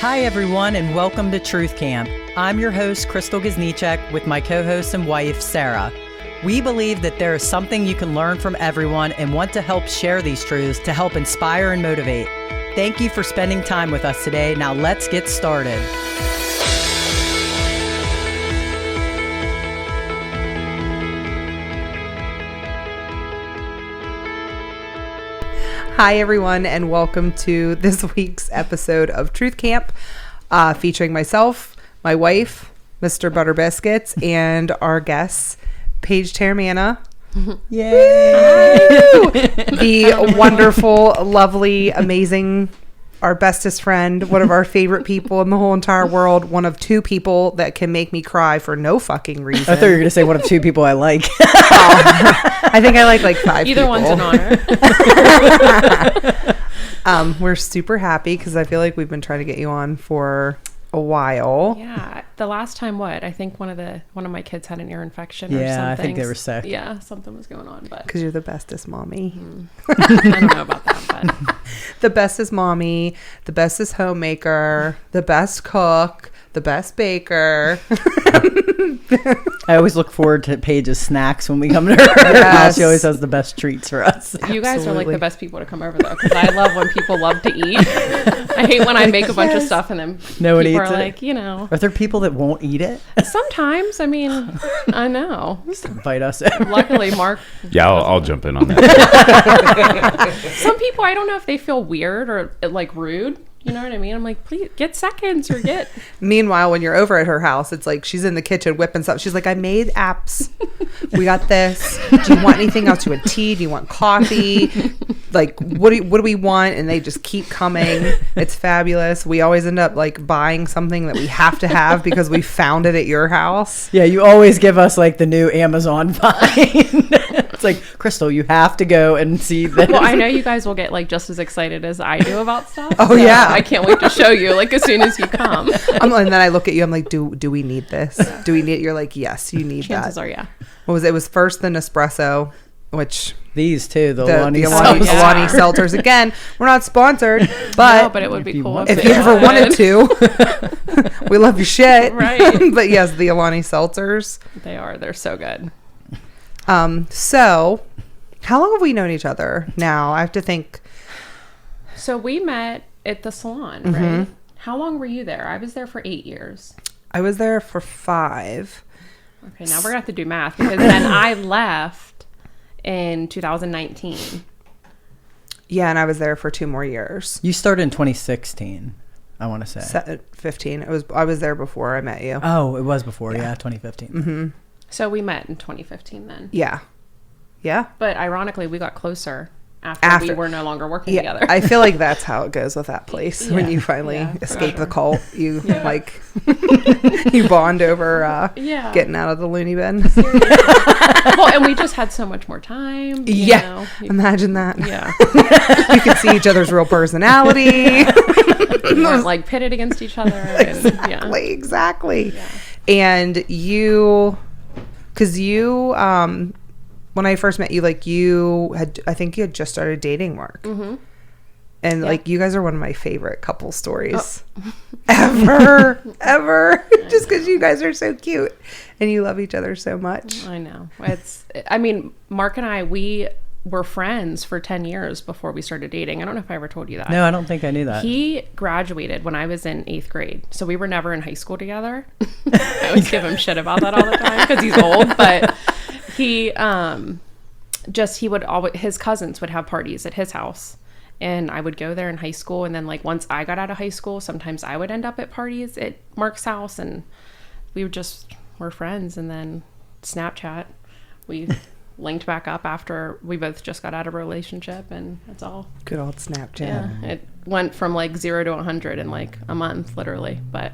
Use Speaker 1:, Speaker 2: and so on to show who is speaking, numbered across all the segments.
Speaker 1: Hi, everyone, and welcome to Truth Camp. I'm your host, Crystal Giznichek, with my co-host and wife, Sarah. We believe that there is something you can learn from everyone and want to help share these truths to help inspire and motivate. Thank you for spending time with us today. Now let's get started.
Speaker 2: Hi, everyone, and welcome to this week's episode of Truth Camp, featuring myself, my wife, Mr. Butter Biscuits, and our guests, Paige Teramana.
Speaker 1: Yay!
Speaker 2: The wonderful, lovely, amazing, our bestest friend, one of our favorite people in the whole entire world, one of two people that can make me cry for no fucking reason.
Speaker 1: I thought you were going to say one of two people I like.
Speaker 2: I think I like five
Speaker 3: Either
Speaker 2: people.
Speaker 3: one's an honor.
Speaker 2: We're super happy because I feel like we've been trying to get you on for a while.
Speaker 3: Yeah. The last time, I think one of my kids had an ear infection or something.
Speaker 1: Yeah, I think they were sick.
Speaker 3: Yeah, something was going on. But
Speaker 2: Because you're the bestest mommy.
Speaker 3: I don't know about that. But
Speaker 2: The bestest mommy, the bestest homemaker, the best cook, the best baker.
Speaker 1: I always look forward to Paige's snacks when we come to her house. She always has the best treats for us.
Speaker 3: you guys are like
Speaker 2: Absolutely.
Speaker 3: the best people to come over, though, because I love when people love to eat. I hate when I make a bunch of stuff and then
Speaker 1: No one
Speaker 3: people
Speaker 1: eats
Speaker 3: are
Speaker 1: it.
Speaker 3: like,
Speaker 1: Are there people that won't eat it?
Speaker 3: sometimes, I mean, I know.
Speaker 1: Invite us in.
Speaker 3: Luckily, Mark.
Speaker 4: Yeah, I'll jump in on that.
Speaker 3: Some people, I don't know if they feel weird or like rude. You know what I mean? I'm like, please get seconds or get.
Speaker 2: Meanwhile, when you're over at her house, it's like she's in the kitchen whipping stuff. She's like, I made apps. We got this. Do you want anything else? Do you want tea? Do you want coffee? Like, what do we want? And they just keep coming. It's fabulous. We always end up like buying something that we have to have because we found it at your house.
Speaker 1: Yeah, you always give us like the new Amazon find. It's like, Crystal, you have to go and see this.
Speaker 3: Well, I know you guys will get like just as excited as I do about stuff.
Speaker 2: Oh, yeah.
Speaker 3: I can't wait to show you like as soon as you come.
Speaker 2: And then I look at you. I'm like, do we need this? Do we need it? You're like, yes, you need
Speaker 3: Chances
Speaker 2: that.
Speaker 3: are, yeah.
Speaker 2: What was it? It was first the Nespresso, which
Speaker 1: These two, the
Speaker 2: the
Speaker 1: Lonnie
Speaker 2: Alani,
Speaker 3: Seltzer.
Speaker 2: Alani Seltzers. Again, we're not sponsored,
Speaker 3: No,
Speaker 2: but,
Speaker 3: but it would be
Speaker 1: if you
Speaker 3: cool
Speaker 1: want-
Speaker 2: if
Speaker 3: they
Speaker 2: you ever
Speaker 3: would.
Speaker 2: wanted to, we love your shit.
Speaker 3: Right.
Speaker 2: But yes, the Alani Seltzers.
Speaker 3: They're so good.
Speaker 2: So how long have we known each other now? I have to think.
Speaker 3: So we met at the salon, right? How long were you there? I was there for 8 years.
Speaker 2: I was there for 5.
Speaker 3: Okay, now we're gonna have to do math because then I left in 2019.
Speaker 2: Yeah, and I was there for 2 more years.
Speaker 1: You started in 2016, I want to say.
Speaker 2: 15. I was there before I met you.
Speaker 1: Oh, it was before. Yeah, 2015.
Speaker 3: So we met in 2015 then.
Speaker 2: Yeah. Yeah.
Speaker 3: But ironically, we got closer after we were no longer working
Speaker 2: Yeah,
Speaker 3: together.
Speaker 2: I feel like that's how it goes with that place. When
Speaker 1: Yeah.
Speaker 2: you finally
Speaker 3: Yeah, for
Speaker 2: escape
Speaker 3: sure.
Speaker 2: the cult, you
Speaker 3: Yeah.
Speaker 2: like you bond over
Speaker 3: Yeah.
Speaker 2: getting out of the loony bin.
Speaker 3: Well, and we just had so much more time. You know.
Speaker 2: Imagine that.
Speaker 3: Yeah.
Speaker 2: You could see each other's real personality.
Speaker 3: We weren't like pitted against each other. And, yeah.
Speaker 2: Exactly.
Speaker 3: Yeah.
Speaker 2: And you, because you, when I first met you, like I think you had just started dating Mark. Mm-hmm. And
Speaker 3: Yeah.
Speaker 2: like you guys are one of my favorite couple stories ever. Just because you guys are so cute and you love each other so much.
Speaker 3: I know. Mark and I, we were friends for 10 years before we started dating. I don't know if I ever told you that.
Speaker 1: No, I don't think I knew that.
Speaker 3: He graduated when I was in 8th grade. So we were never in high school together. I always give him shit about that all the time because he's old. But he would always, his cousins would have parties at his house. And I would go there in high school. And then like once I got out of high school, sometimes I would end up at parties at Mark's house. And we were friends. And then Snapchat, we linked back up after we both just got out of a relationship, and that's all.
Speaker 2: Good old Snapchat.
Speaker 3: Yeah, it went from like 0 to 100 in like a month, literally. But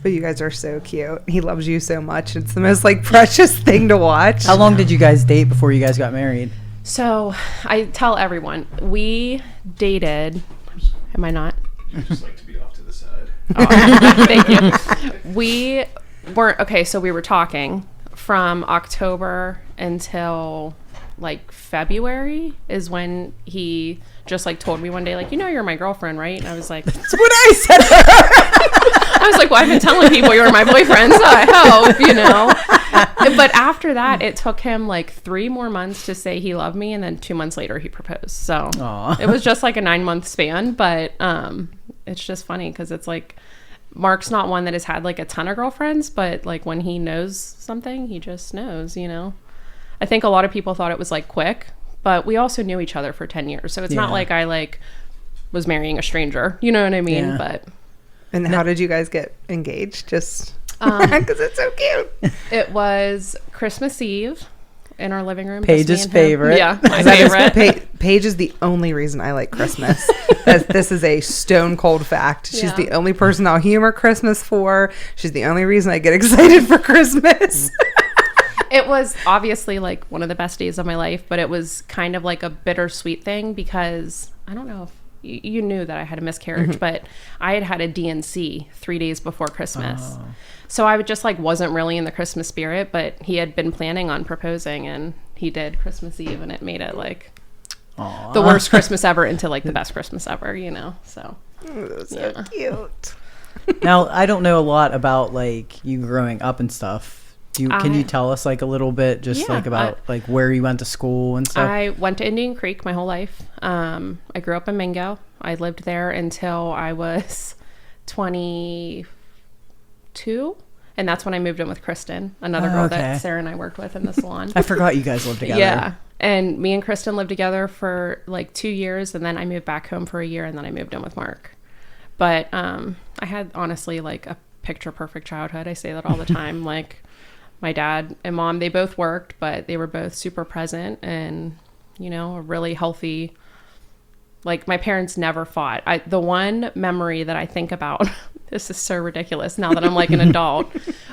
Speaker 2: you guys are so cute. He loves you so much. It's the most like precious thing to watch.
Speaker 1: How long did you guys date before you guys got married?
Speaker 3: so I tell everyone we dated. Am I not?
Speaker 4: I just like to be off to the side.
Speaker 3: Oh, thank you. We weren't okay. So we were talking from October until like February is when he just like told me one day, like, you're my girlfriend, right? And I was like,
Speaker 1: That's what I said.
Speaker 3: I was like, well, I've been telling people you're my boyfriend, so I hope, But after that, it took him like 3 more months to say he loved me, and then 2 months later he proposed. So it was just like a 9-month span, but it's just funny because it's like Mark's not one that has had like a ton of girlfriends, but like when he knows something, he just knows, I think a lot of people thought it was like quick, but we also knew each other for 10 years. So it's not like I like was marrying a stranger, you know what I mean?
Speaker 1: Yeah.
Speaker 3: But
Speaker 2: And how did you guys get engaged? Just because it's so cute.
Speaker 3: it was Christmas Eve in our living room.
Speaker 1: Paige's favorite.
Speaker 3: Yeah, my favorite.
Speaker 2: Paige is the only reason I like Christmas. This is a stone cold fact. She's the only person I'll humor Christmas for. She's the only reason I get excited for Christmas.
Speaker 3: It was obviously like one of the best days of my life, but it was kind of like a bittersweet thing because I don't know if you knew that I had a miscarriage, but I had a DNC 3 days before Christmas. So I just like wasn't really in the Christmas spirit, but he had been planning on proposing and he did Christmas Eve, and it made it like the worst Christmas ever into like the best Christmas ever, so.
Speaker 2: So cute.
Speaker 1: Now, I don't know a lot about like you growing up and stuff. Can you tell us like a little bit just like about like where you went to school and stuff?
Speaker 3: I went to Indian Creek my whole life. I grew up in Mingo. I lived there until I was 22. And that's when I moved in with Kristen, another girl that Sarah and I worked with in the salon.
Speaker 1: I forgot you guys lived together.
Speaker 3: Yeah. And me and Kristen lived together for like 2 years. And then I moved back home for a year. And then I moved in with Mark. But I had honestly like a picture perfect childhood. I say that all the time. Like, my dad and mom, they both worked, but they were both super present and, a really healthy, like my parents never fought. The one memory that I think about, this is so ridiculous now that I'm like an adult,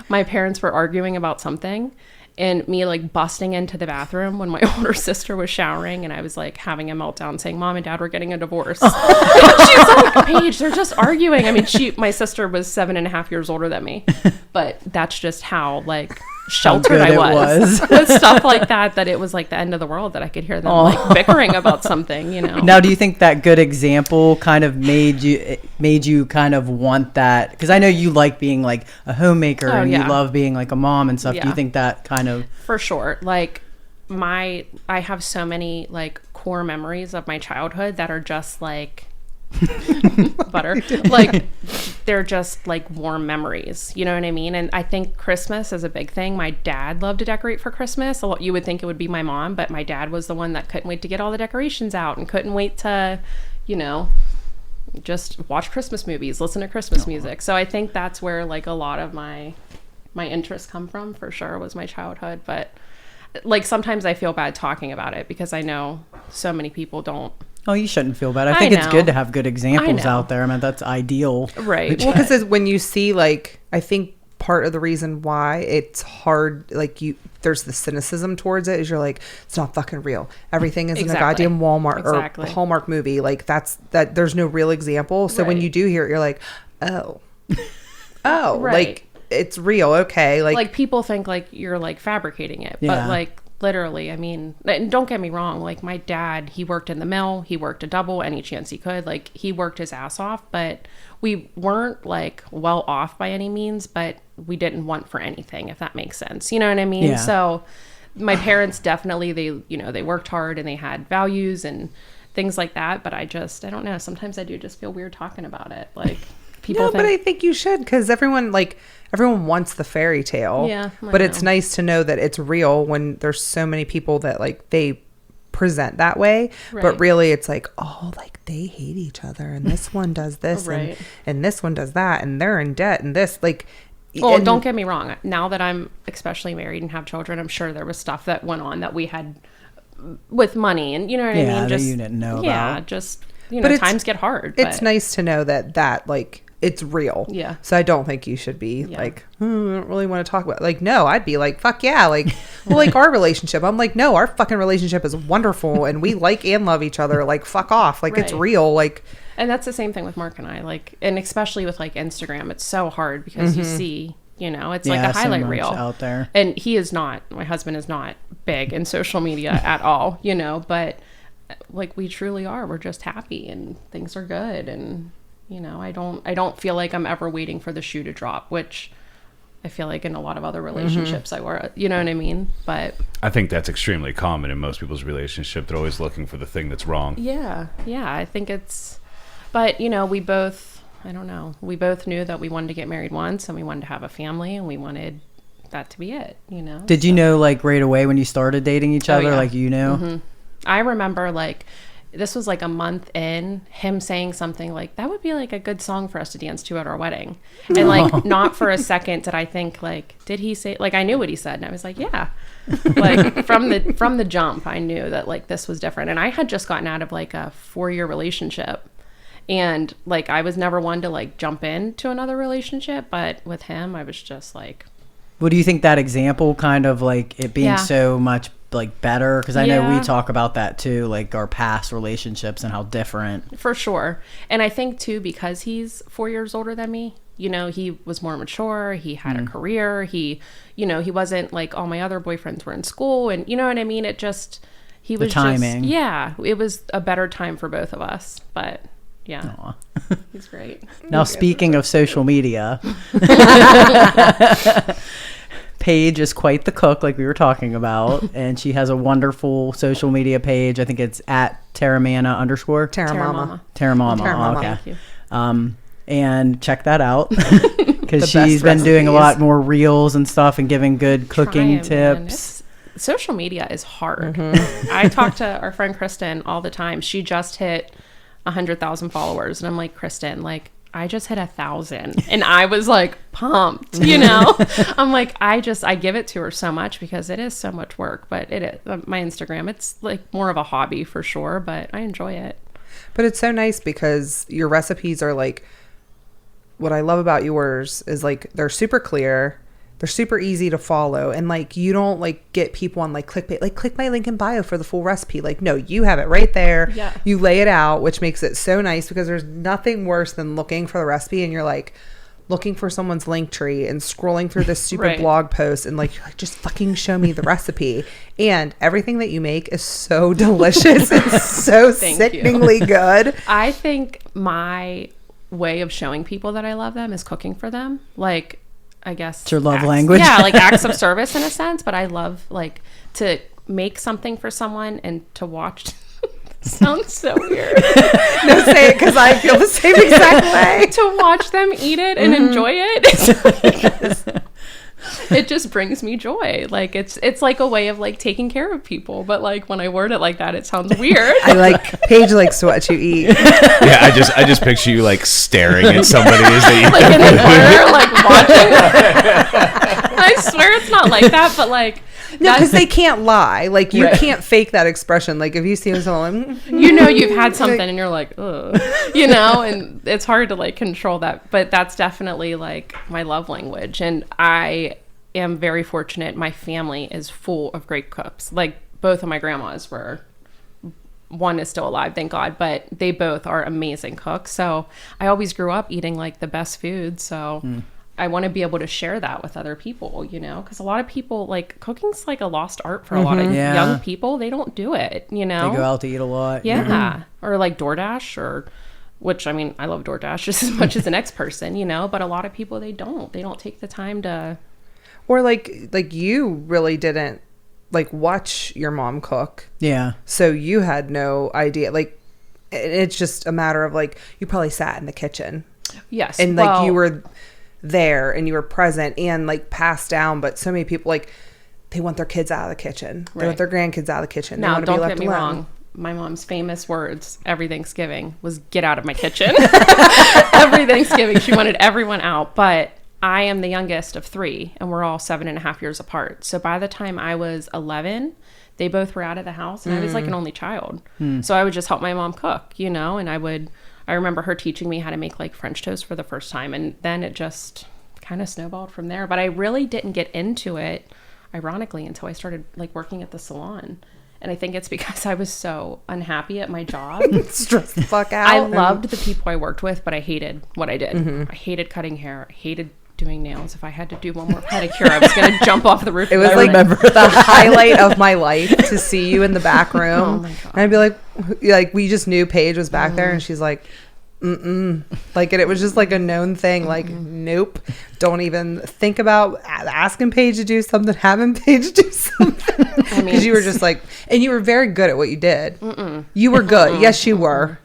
Speaker 3: my parents were arguing about something and me like busting into the bathroom when my older sister was showering and I was like having a meltdown saying, Mom and Dad were getting a divorce. She's like, Paige, they're just arguing. I mean, my sister was 7.5 years older than me, but that's just how like sheltered I was with stuff like that it was like the end of the world that I could hear them like bickering about something,
Speaker 1: Now, do you think that good example kind of made you kind of want that? Because I know you like being like a homemaker and you love being like a mom and stuff. Do you think that kind of...
Speaker 3: For sure. Like I have so many like core memories of my childhood that are just like butter, like they're just like warm memories, you know what I mean? And I think Christmas is a big thing. My dad loved to decorate for Christmas. You would think it would be my mom, but my dad was the one that couldn't wait to get all the decorations out and couldn't wait to just watch Christmas movies, listen to Christmas music. So I think that's where like a lot of my interests come from, for sure, was my childhood. But like sometimes I feel bad talking about it because I know so many people don't.
Speaker 1: Oh, you shouldn't feel bad. I think it's good to have good examples out there. I mean, that's ideal.
Speaker 3: Right.
Speaker 2: Well, because when you see, like, I think part of the reason why it's hard, like, there's the cynicism towards it is you're like, it's not fucking real. Everything is in a goddamn Walmart or Hallmark movie. Like, there's no real example. So when you do hear it, you're like, oh, like, it's real. Okay.
Speaker 3: Like people think like you're like fabricating it, but like, literally, I mean, and don't get me wrong, like my dad, he worked in the mill, he worked a double any chance he could, like he worked his ass off, but we weren't like well off by any means, but we didn't want for anything, if that makes sense, you know what I mean? Yeah. So my parents definitely, they worked hard and they had values and things like that, but I don't know, sometimes I do just feel weird talking about it, like people
Speaker 2: but I think you should, because everyone wants the fairy tale, but it's nice to know that it's real when there's so many people that like they present that way, but really it's like, like they hate each other and this one does this and this one does that and they're in debt and this, like,
Speaker 3: well, don't get me wrong, now that I'm especially married and have children, I'm sure there was stuff that went on that we had with money and you know what I mean, just
Speaker 1: that you didn't know about.
Speaker 3: Just but times get hard,
Speaker 2: it's nice to know that like it's real. Yeah. So I don't think you should be like, I don't really want to talk about it. Like, no, I'd be like, fuck yeah. Like, well, like our relationship. I'm like, no, our fucking relationship is wonderful and we like and love each other. Like, fuck off. Like, it's real. Like,
Speaker 3: and that's the same thing with Mark and I. Like, and especially with like Instagram, it's so hard because you see, it's like a highlight reel
Speaker 1: out there.
Speaker 3: And my husband is not big in social media at all, but like we truly are. We're just happy and things are good. And, you know, I don't feel like I'm ever waiting for the shoe to drop, which I feel like in a lot of other relationships I were, you know what I mean? But
Speaker 4: I think that's extremely common in most people's relationship. They're always looking for the thing that's wrong.
Speaker 3: yeah, I think but you know, we both knew that we wanted to get married once and we wanted to have a family and we wanted that to be it, you know?
Speaker 1: Did you know like right away when you started dating each other,
Speaker 3: yeah.
Speaker 1: like, you know?
Speaker 3: Mm-hmm. I remember like, this was like a month in, him saying something like, that would be like a good song for us to dance to at our wedding. And like, not for a second did I think like, did he say, like, I knew what he said. And I was like, yeah. Like from the jump, I knew that like this was different. And I had just gotten out of like a 4-year relationship. And like, I was never one to like jump into another relationship. But with him, I was just like.
Speaker 1: What do you think that example kind of like it being so much like better? Because I know we talk about that too, like our past relationships and how different.
Speaker 3: For sure. And I think too, because he's 4 years older than me, you know, he was more mature. He had a career. He, you know, he wasn't like all my other boyfriends were in school. And you know what I mean? It just, he was
Speaker 1: the timing.
Speaker 3: It was a better time for both of us. But yeah, he's great.
Speaker 1: Now, speaking of social media, Paige is quite the cook, like we were talking about, and she has a wonderful social media page. I think it's at Teramana _
Speaker 2: Teramama.
Speaker 1: Teramama. Okay.
Speaker 3: Thank you.
Speaker 1: And check that out because she's been doing a lot more reels and stuff and giving good cooking tips.
Speaker 3: Social media is hard. I talk to our friend Kristen all the time. She just hit 100,000 followers, and I'm like, Kristen, like, I just hit 1,000 and I was like pumped, you know. I'm like, I give it to her so much because it is so much work, but it is my Instagram. It's like more of a hobby for sure, but I enjoy it.
Speaker 2: But it's so nice because your recipes are like, what I love about yours is like, they're super clear. They're super easy to follow. And like, you don't like get people on like clickbait, like click my link in bio for the full recipe. Like, no, you have it right there.
Speaker 3: Yeah.
Speaker 2: You lay it out, which makes it so nice because there's nothing worse than looking for the recipe and you're like looking for someone's link tree and scrolling through this stupid blog post and like, you're like, just fucking show me the recipe. And everything that you make is so delicious. It's so sickeningly good.
Speaker 3: I think my way of showing people that I love them is cooking for them. Like, I guess
Speaker 1: it's your love language.
Speaker 3: Yeah, like acts of service in a sense, but I love like to make something for someone and to watch. Sounds so weird.
Speaker 2: No, say it because I feel the same exact way.
Speaker 3: To watch them eat it and enjoy it. It just brings me joy. Like it's like a way of like taking care of people, but like when I word it like that, it sounds weird.
Speaker 2: I like Paige likes to watch you eat.
Speaker 4: Yeah, I just picture you like staring at somebody as they eat.
Speaker 3: Like in the corner, like watching. I swear it's not like that, but like
Speaker 2: no, because they can't lie. Like you can't fake that expression. Like if you see someone,
Speaker 3: you know, you've had something and you're like, ugh, you know, and it's hard to like control that. But that's definitely like my love language, and I am very fortunate. My family is full of great cooks. Like both of my grandmas were. One is still alive, thank God, but they both are amazing cooks. So I always grew up eating like the best food. So I want to be able to share that with other people, you know, because a lot of people like cooking's like a lost art for a lot of young people. They don't do it, you know.
Speaker 1: They go out to eat a lot.
Speaker 3: Yeah. Or like DoorDash which I mean, I love DoorDash just as much as the next person, you know, but a lot of people, they don't take the time to.
Speaker 2: Or like you really didn't like watch your mom cook. Yeah. So you had no idea. Like it's just a matter of like you probably sat in the kitchen.
Speaker 3: Yes.
Speaker 2: And like you were there and you were present and like passed down, but so many people like they want their kids out of the kitchen. They want their grandkids out of the kitchen.
Speaker 3: Now, don't get me wrong. My mom's famous words every Thanksgiving was get out of my kitchen. Every Thanksgiving she wanted everyone out, but I am the youngest of 3 and we're all 7.5 years apart. So by the time I was 11, they both were out of the house and I was like an only child. So I would just help my mom cook, you know, and I remember her teaching me how to make like French toast for the first time. And then it just kind of snowballed from there. But I really didn't get into it, ironically, until I started like working at the salon. And I think it's because I was so unhappy at my job.
Speaker 2: Stressed the fuck out.
Speaker 3: I loved the people I worked with, but I hated what I did. I hated cutting hair. I hated doing nails. If I had to do one more pedicure, I was going to jump off the roof.
Speaker 2: It was
Speaker 3: I
Speaker 2: like
Speaker 3: remember.
Speaker 2: the highlight of my life to see you in the back room.
Speaker 3: Oh my God.
Speaker 2: And I'd be like, we just knew Paige was back there, and she's like, like, and it was just like a known thing. Like, nope, don't even think about asking Paige to do something, having Paige do something. Because you were just like, and you were very good at what you did. You were good. Yes, you were.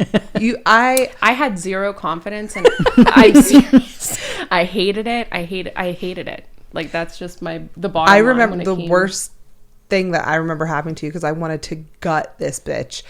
Speaker 2: I
Speaker 3: had zero confidence, and I'm serious. I hated it. I hated it. Like, that's just the bottom
Speaker 2: I
Speaker 3: line
Speaker 2: remember
Speaker 3: when
Speaker 2: the
Speaker 3: it came.
Speaker 2: worst thing that I remember happening to you, because I wanted to gut this bitch.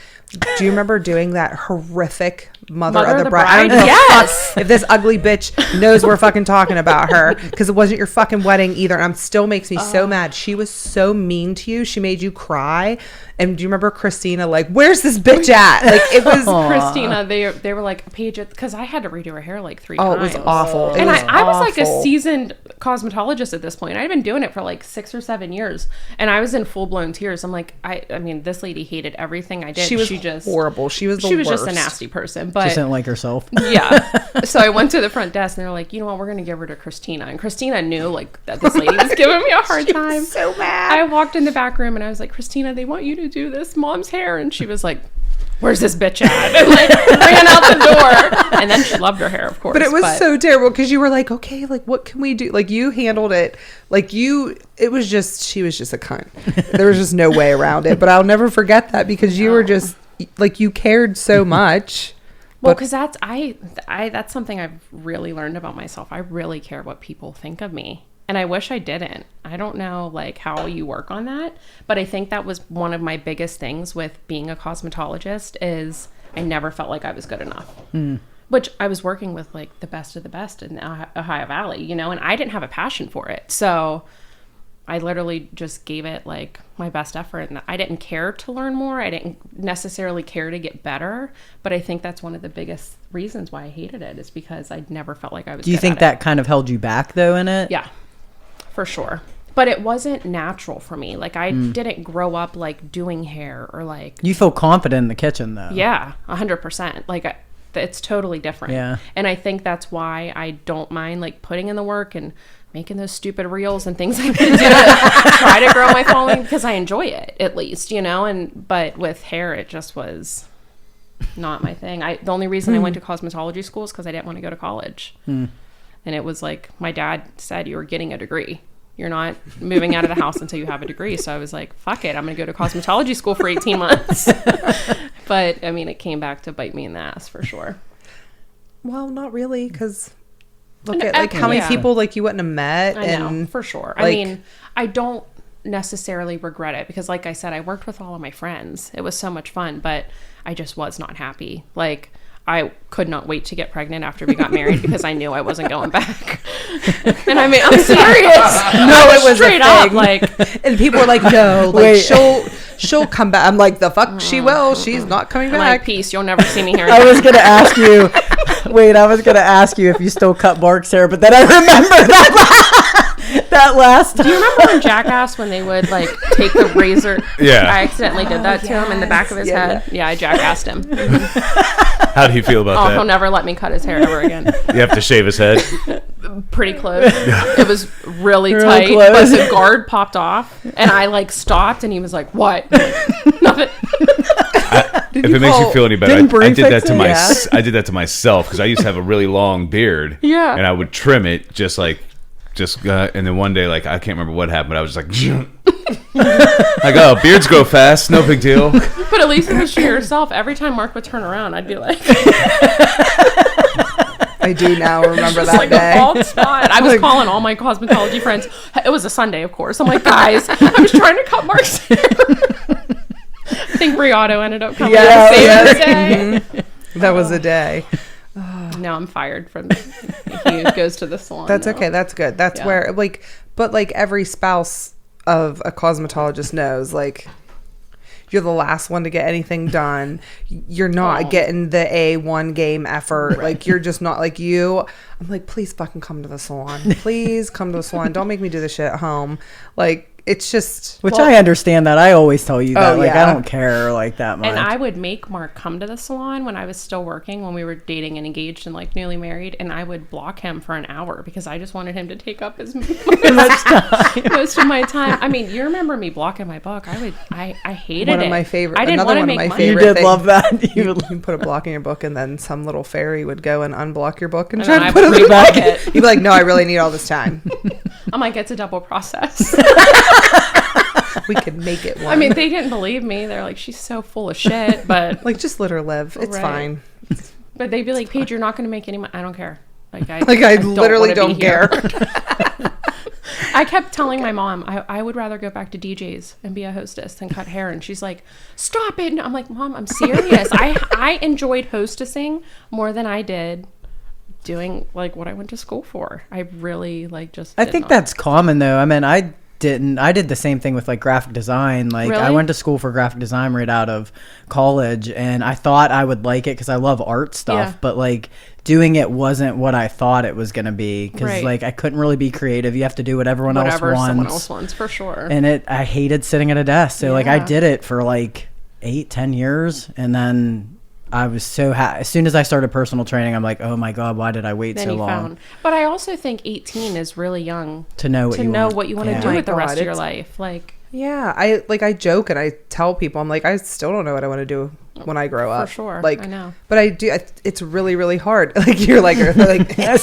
Speaker 2: Do you remember doing that horrific Mother of the Bride? I don't give a fuck if this ugly bitch knows we're fucking talking about her, because it wasn't your fucking wedding either. And still makes me so mad. She was so mean to you. She made you cry. And do you remember Christina, like, where's this bitch at? Like, it was
Speaker 3: Christina. They were like, Paige, because I had to redo her hair like 3 times.
Speaker 2: Oh, it was awful.
Speaker 3: And I was like a seasoned cosmetologist at this point. I'd been doing it for like 6 or 7 years, and I was in full blown tears. I'm like, I mean, this lady hated everything I did.
Speaker 2: She was horrible. She was just
Speaker 3: a nasty person. But
Speaker 1: Just didn't like herself.
Speaker 3: yeah. So I went to the front desk, and they were like, you know what, we're going to give her to Christina. And Christina knew like that this lady was giving me a hard time.
Speaker 2: So mad.
Speaker 3: I walked in the back room, and I was like, Christina, they want you to do this mom's hair. And she was like, where's this bitch at? And like ran out the door. And then she loved her hair, of course.
Speaker 2: But it was so terrible, because you were like, okay, like, what can we do? Like, you handled it. Like, she was just a cunt. There was just no way around it. But I'll never forget that, because you were just like, you cared so much.
Speaker 3: Well, because that's something I've really learned about myself. I really care what people think of me. And I wish I didn't. I don't know like how you work on that, but I think that was one of my biggest things with being a cosmetologist is I never felt like I was good enough. Which I was working with like the best of the best in Ohio Valley, you know, and I didn't have a passion for it. So I literally just gave it like my best effort, and I didn't care to learn more. I didn't necessarily care to get better, but I think that's one of the biggest reasons why I hated it is because I never felt like I was
Speaker 1: Do you
Speaker 3: good
Speaker 1: think
Speaker 3: at
Speaker 1: that kind of held you back though in it?
Speaker 3: Yeah, for sure. But it wasn't natural for me. Like I didn't grow up like doing hair or like.
Speaker 1: You feel confident in the kitchen though.
Speaker 3: Yeah, 100%. Like it's totally different.
Speaker 1: Yeah.
Speaker 3: And I think that's why I don't mind like putting in the work and making those stupid reels and things like that to try to grow my following, because I enjoy it at least, you know. But with hair, it just was not my thing. The only reason I went to cosmetology school is because I didn't want to go to college. And it was like my dad said, you were getting a degree. You're not moving out of the house until you have a degree. So I was like, fuck it. I'm going to go to cosmetology school for 18 months. But I mean, it came back to bite me in the ass for sure.
Speaker 2: Well, not really, because look at like how many people like you wouldn't have met.
Speaker 3: I know, for sure. I mean, I don't necessarily regret it because like I said, I worked with all of my friends. It was so much fun, but I just was not happy. Like I could not wait to get pregnant after we got married because I knew I wasn't going back. And I mean, I'm serious.
Speaker 2: No, it was
Speaker 3: straight up like,
Speaker 2: and people were like, no, like she'll come back. I'm like, the fuck she will. She's not coming
Speaker 3: I'm
Speaker 2: back.
Speaker 3: like, peace. You'll never see me here.
Speaker 1: I was going to ask you. Wait, I was going to ask you if you still cut Mark's hair, but then I remember that last time.
Speaker 3: Do you remember in Jackass when they would like take the razor?
Speaker 4: Yeah.
Speaker 3: I accidentally did that to him in the back of his head. Yeah, I jackassed him.
Speaker 4: How did he feel about
Speaker 3: Oh,
Speaker 4: that?
Speaker 3: he'll never let me cut his hair ever again.
Speaker 4: You have to shave his head.
Speaker 3: Pretty close. It was really tight,
Speaker 1: close.
Speaker 3: but the guard popped off, and I like stopped, and he was like, "What?" Nothing.
Speaker 4: If it makes you feel any better,
Speaker 1: Didn't
Speaker 4: I
Speaker 1: Brie
Speaker 4: did that
Speaker 1: fix
Speaker 4: to
Speaker 1: it?
Speaker 4: I did that to myself because I used to have a really long beard.
Speaker 3: Yeah.
Speaker 4: And I would trim it and then one day, like, I can't remember what happened, but I was just like, like, oh, beards grow fast, no big deal.
Speaker 3: But at least it was she herself. Every time Mark would turn around, I'd be like,
Speaker 2: I do now remember
Speaker 3: just
Speaker 2: that
Speaker 3: like
Speaker 2: day.
Speaker 3: a bald spot. I was calling all my cosmetology friends. It was a Sunday, of course. I'm like, guys, I was trying to cut Mark's hair. I think Briotto ended up coming to save the day.
Speaker 2: Mm-hmm. That was a day.
Speaker 3: Now I'm fired from he goes to the salon.
Speaker 2: That's
Speaker 3: now.
Speaker 2: okay. That's good. That's where but every spouse of a cosmetologist knows, like, you're the last one to get anything done. You're not getting the A1 game effort. Right. Like, you're just not like you. I'm like, please fucking come to the salon. Please come to the salon. Don't make me do this shit at home. Like, it's just
Speaker 1: Which I understand that. I always tell you that.
Speaker 2: Oh,
Speaker 1: Like,
Speaker 2: yeah.
Speaker 1: I don't care like that much.
Speaker 3: And I would make Mark come to the salon when I was still working, when we were dating and engaged and like newly married, and I would block him for an hour because I just wanted him to take up as much most of my time. I mean, you remember me blocking my book? I hated
Speaker 2: one
Speaker 3: it.
Speaker 2: of my favorite.
Speaker 3: I didn't
Speaker 2: Another
Speaker 3: want to
Speaker 2: one of
Speaker 3: make
Speaker 2: my
Speaker 3: money.
Speaker 1: You
Speaker 2: favorite
Speaker 1: did
Speaker 2: things.
Speaker 1: love that.
Speaker 2: You put a block in your book, and then some little fairy would go and unblock your book and
Speaker 3: And
Speaker 2: try
Speaker 3: then
Speaker 2: to
Speaker 3: I
Speaker 2: put
Speaker 3: would
Speaker 2: it back.
Speaker 3: reblock it.
Speaker 2: You'd be like, "No, I really need all this time.
Speaker 3: I'm like, it's a double process.
Speaker 2: We could make it one."
Speaker 3: I mean, they didn't believe me. They're like, she's so full of shit. But
Speaker 2: like, just let her live. It's
Speaker 3: Right.
Speaker 2: fine.
Speaker 3: but they'd be like, Paige, you're not going to make any money. I don't care. Like I
Speaker 2: Literally
Speaker 3: wanna
Speaker 2: don't
Speaker 3: be here.
Speaker 2: care.
Speaker 3: I kept telling my mom, I would rather go back to DJs and be a hostess than cut hair. And she's like, stop it. And I'm like, Mom, I'm serious. I enjoyed hostessing more than I did doing like what I went to school for. I really like just
Speaker 1: I
Speaker 3: did
Speaker 1: think
Speaker 3: not.
Speaker 1: that's common though. I mean, I did the same thing with like graphic design. Like I
Speaker 3: Really?
Speaker 1: went to school for graphic design right out of college, and I thought I would like it because I love art stuff,
Speaker 3: Yeah.
Speaker 1: but like doing it wasn't what I thought it was going to be, because
Speaker 3: Right.
Speaker 1: like I couldn't really be creative. You have to do what everyone
Speaker 3: whatever
Speaker 1: else wants.
Speaker 3: someone else wants for sure.
Speaker 1: And I hated sitting at a desk. So like I
Speaker 3: Yeah.
Speaker 1: did it for like 8-10 years, and then I was so as soon as I started personal training, I'm like, oh my God, why did I wait
Speaker 3: then
Speaker 1: so
Speaker 3: you
Speaker 1: long
Speaker 3: found. But I also think 18 is really young
Speaker 1: to know what
Speaker 3: to
Speaker 1: you
Speaker 3: know
Speaker 1: want?
Speaker 3: what you want to
Speaker 1: Yeah.
Speaker 3: do
Speaker 2: My
Speaker 3: with the rest
Speaker 2: God,
Speaker 3: of your
Speaker 2: it's-
Speaker 3: life. Like
Speaker 2: Yeah, I joke and I tell people, I'm like, I still don't know what I want to do when I grow up.
Speaker 3: sure,
Speaker 2: Like,
Speaker 3: I know.
Speaker 2: but I do. It's really, really hard. Like you're like,
Speaker 3: I'm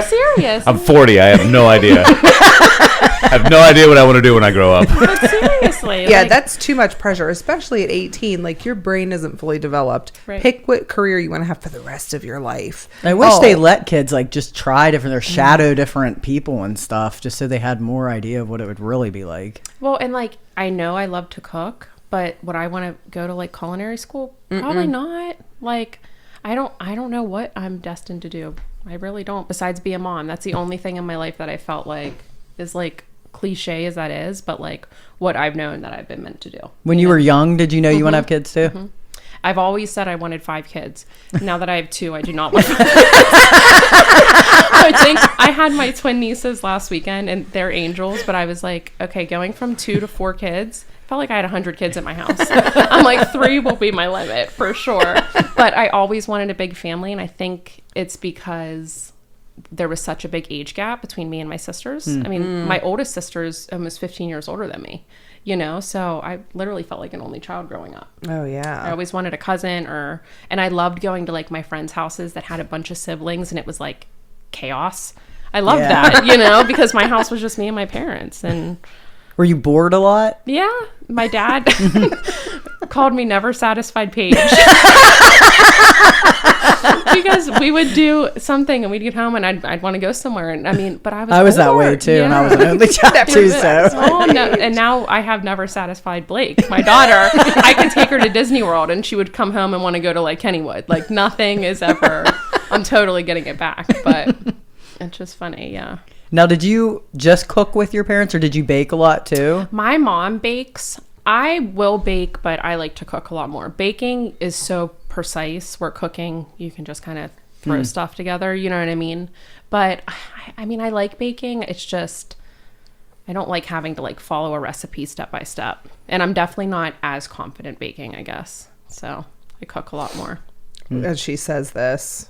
Speaker 3: serious.
Speaker 4: I'm 40. I have no idea. I have no idea what I want to do when I grow up.
Speaker 3: But seriously.
Speaker 2: yeah,
Speaker 3: like,
Speaker 2: that's too much pressure, especially at 18. Like your brain isn't fully developed.
Speaker 3: Right.
Speaker 2: Pick what career you want to have for the rest of your life.
Speaker 1: I wish
Speaker 2: Oh.
Speaker 1: they let kids like just try different, or shadow different people and stuff, just so they had more idea of what it would really be like.
Speaker 3: Well, and like I know I love to cook, but would I want to go to like culinary school? Probably not. Like I don't know what I'm destined to do. I really don't. Besides be a mom, that's the only thing in my life that I felt like is like cliche as that is, but like what I've known that I've been meant to do.
Speaker 1: When you were young, did you know you want to have kids too?
Speaker 3: I've always said I wanted 5 kids. Now that I have 2, I do not want 5. I think I had my twin nieces last weekend and they're angels, but I was like, okay, going from 2 to 4 kids, felt like I had 100 kids at my house. I'm like, 3 will be my limit for sure. But I always wanted a big family, and I think it's because there was such a big age gap between me and my sisters. I mean, my oldest sister is almost 15 years older than me, you know? So I literally felt like an only child growing up.
Speaker 2: Oh
Speaker 3: I
Speaker 2: yeah.
Speaker 3: always wanted a cousin, and I loved going to like my friends' houses that had a bunch of siblings, and it was like chaos. I loved
Speaker 1: Yeah.
Speaker 3: that, you know, because my house was just me and my parents. And
Speaker 1: Were you bored a lot?
Speaker 3: yeah, my dad called me never satisfied Paige. Because we would do something and we'd get home and I'd want to go somewhere. And I mean, but I was
Speaker 1: that way
Speaker 3: bored.
Speaker 1: too, and I
Speaker 3: Yeah.
Speaker 1: was an only child too. So
Speaker 3: Oh no! And now I have never satisfied Blake, my daughter. I could take her to Disney World, and she would come home and want to go to like Kennywood. Like nothing is ever. I'm totally getting it back, but it's just funny. Yeah.
Speaker 1: now, did you just cook with your parents, or did you bake a lot too?
Speaker 3: My mom bakes. I will bake, but I like to cook a lot more. Baking is so precise, where cooking, you can just kind of throw stuff together. You know what I mean? But I mean, I like baking. It's just, I don't like having to like follow a recipe step by step. And I'm definitely not as confident baking, I guess. So I cook a lot more.
Speaker 2: And she says this.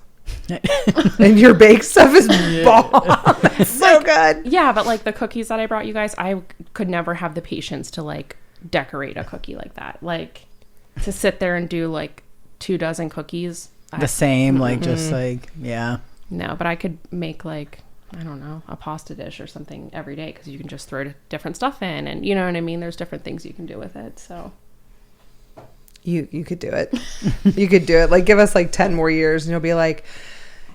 Speaker 2: And your bake stuff is bomb. It's so good.
Speaker 3: Yeah, but like the cookies that I brought you guys, I could never have the patience to like decorate a cookie like that. Like to sit there and do like 24 cookies.
Speaker 1: The same, like just like yeah.
Speaker 3: No, but I could make like, I don't know, a pasta dish or something every day, because you can just throw different stuff in, and you know what I mean? There's different things you can do with it. So
Speaker 2: You could do it. You could do it. Like give us like 10 more years and you'll be like,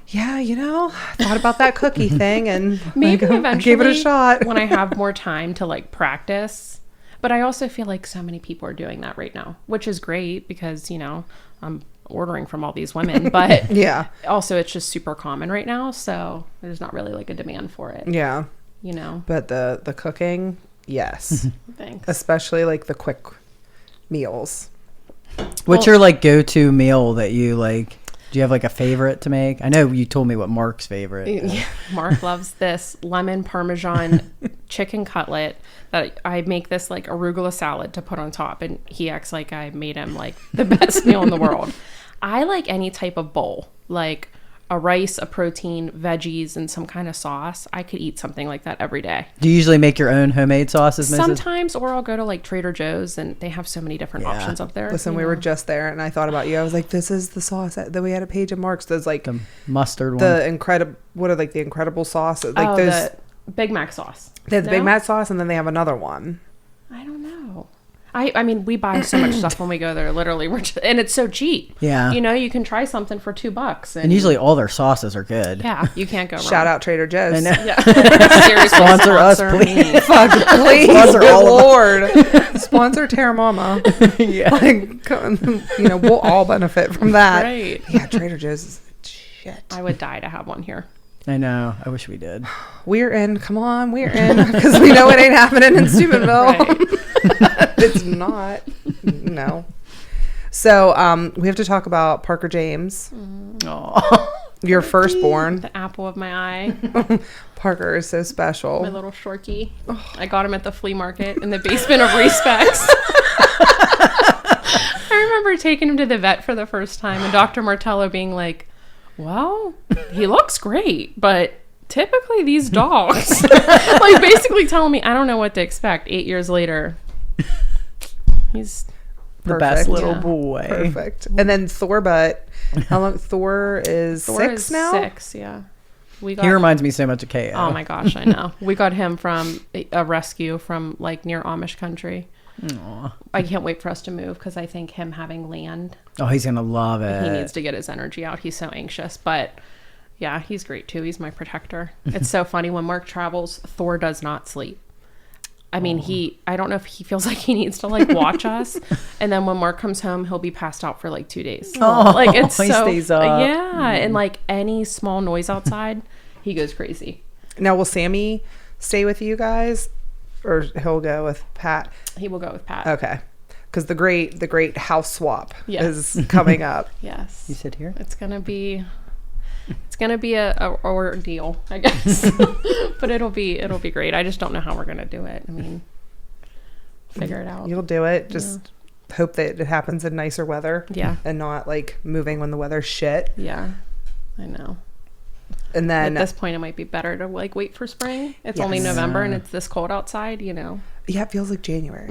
Speaker 2: yeah, you know, I thought about that cookie thing and
Speaker 3: maybe
Speaker 2: like, I
Speaker 3: eventually
Speaker 2: gave it a shot.
Speaker 3: when I have more time to like practice. But I also feel like so many people are doing that right now, which is great because, you know, I'm ordering from all these women, but
Speaker 2: Yeah.
Speaker 3: also it's just super common right now. So there's not really like a demand for it,
Speaker 2: Yeah.
Speaker 3: you know?
Speaker 2: But the cooking, yes.
Speaker 3: Thanks.
Speaker 2: Especially like the quick meals.
Speaker 1: What's your like go-to meal that you like? Do you have like a favorite to make? I know you told me what Mark's favorite.
Speaker 3: Yeah, Mark loves this lemon Parmesan chicken cutlet that I make this like arugula salad to put on top, and he acts like I made him like the best meal in the world. I like any type of bowl, like a rice, a protein, veggies, and some kind of sauce. I could eat something like that every day.
Speaker 1: Do you usually make your own homemade sauces, Mrs.?
Speaker 3: Sometimes, or I'll go to like Trader Joe's, and they have so many different options up there.
Speaker 2: Listen, we were just there, and I thought about you. I was like, this is the sauce that we had at Paige and Mark's. Those like
Speaker 1: The mustard one.
Speaker 2: the incredible, what are like the incredible sauces? Like those,
Speaker 3: the Big Mac sauce.
Speaker 2: they have the
Speaker 3: No?
Speaker 2: Big Mac sauce, and then they have another one.
Speaker 3: I don't know. I mean, we buy so much stuff when we go there. Literally, and it's so cheap.
Speaker 1: Yeah.
Speaker 3: You know, you can try something for $2.
Speaker 1: And usually all their sauces are good.
Speaker 3: Yeah, you can't go wrong.
Speaker 2: Shout out Trader Joe's.
Speaker 1: I know.
Speaker 3: Yeah. Seriously,
Speaker 1: Sponsor us,
Speaker 3: me.
Speaker 1: please.
Speaker 2: Fuck, please,
Speaker 1: Sponsor
Speaker 2: good
Speaker 1: all of
Speaker 2: Lord. Sponsor Teramana.
Speaker 1: Yeah.
Speaker 2: Like, you know, we'll all benefit from that.
Speaker 3: Right.
Speaker 2: Yeah, Trader Joe's is shit.
Speaker 3: I would die to have one here.
Speaker 1: I know. I wish we did.
Speaker 2: We're in. Come on, we're in. Because we know it ain't happening in Steubenville.
Speaker 3: Right.
Speaker 2: It's not. No. So we have to talk about Parker James,
Speaker 1: Oh.
Speaker 2: your firstborn.
Speaker 3: The apple of my eye.
Speaker 2: Parker is so special.
Speaker 3: My little shorty. I got him at the flea market in the basement of Respects. I remember taking him to the vet for the first time, and Dr. Martello being like, well, he looks great, but typically these dogs, like basically telling me I don't know what to expect. 8 years later, he's
Speaker 1: The best
Speaker 2: Perfect.
Speaker 1: little
Speaker 3: Yeah.
Speaker 1: boy.
Speaker 2: Perfect. And then Thor, but how long? Thor is
Speaker 3: Thor
Speaker 2: 6
Speaker 3: is
Speaker 2: now?
Speaker 3: 6, yeah. We got
Speaker 1: He reminds me so much of KO.
Speaker 3: Oh my gosh, I know. We got him from a rescue from like near Amish country.
Speaker 1: Aw.
Speaker 3: I can't wait for us to move because I think him having land,
Speaker 1: Oh, he's going to love it.
Speaker 3: he needs to get his energy out. He's so anxious, but yeah, he's great too. He's my protector. It's so funny when Mark travels, Thor does not sleep. I mean, I don't know if he feels like he needs to like watch us. And then when Mark comes home, he'll be passed out for like 2 days.
Speaker 1: Oh,
Speaker 3: like it's
Speaker 1: he
Speaker 3: so,
Speaker 1: stays up.
Speaker 3: yeah. And like any small noise outside, he goes crazy.
Speaker 2: Now, will Sammy stay with you guys, or he'll go with Pat?
Speaker 3: He will go with Pat.
Speaker 2: Okay, because the great house swap
Speaker 3: Yes.
Speaker 2: is coming up.
Speaker 3: Yes.
Speaker 1: You sit here?
Speaker 3: It's gonna be a ordeal, I guess. But it'll be great. I just don't know how we're gonna do it. I mean, figure it out.
Speaker 2: You'll do it. Just hope that it happens in nicer weather.
Speaker 3: Yeah.
Speaker 2: And not like moving when the weather's shit.
Speaker 3: Yeah. I know.
Speaker 2: And then
Speaker 3: At this point, it might be better to like wait for spring. It's only
Speaker 2: Yes.
Speaker 3: November and it's this cold outside. You know.
Speaker 2: yeah, it feels like January.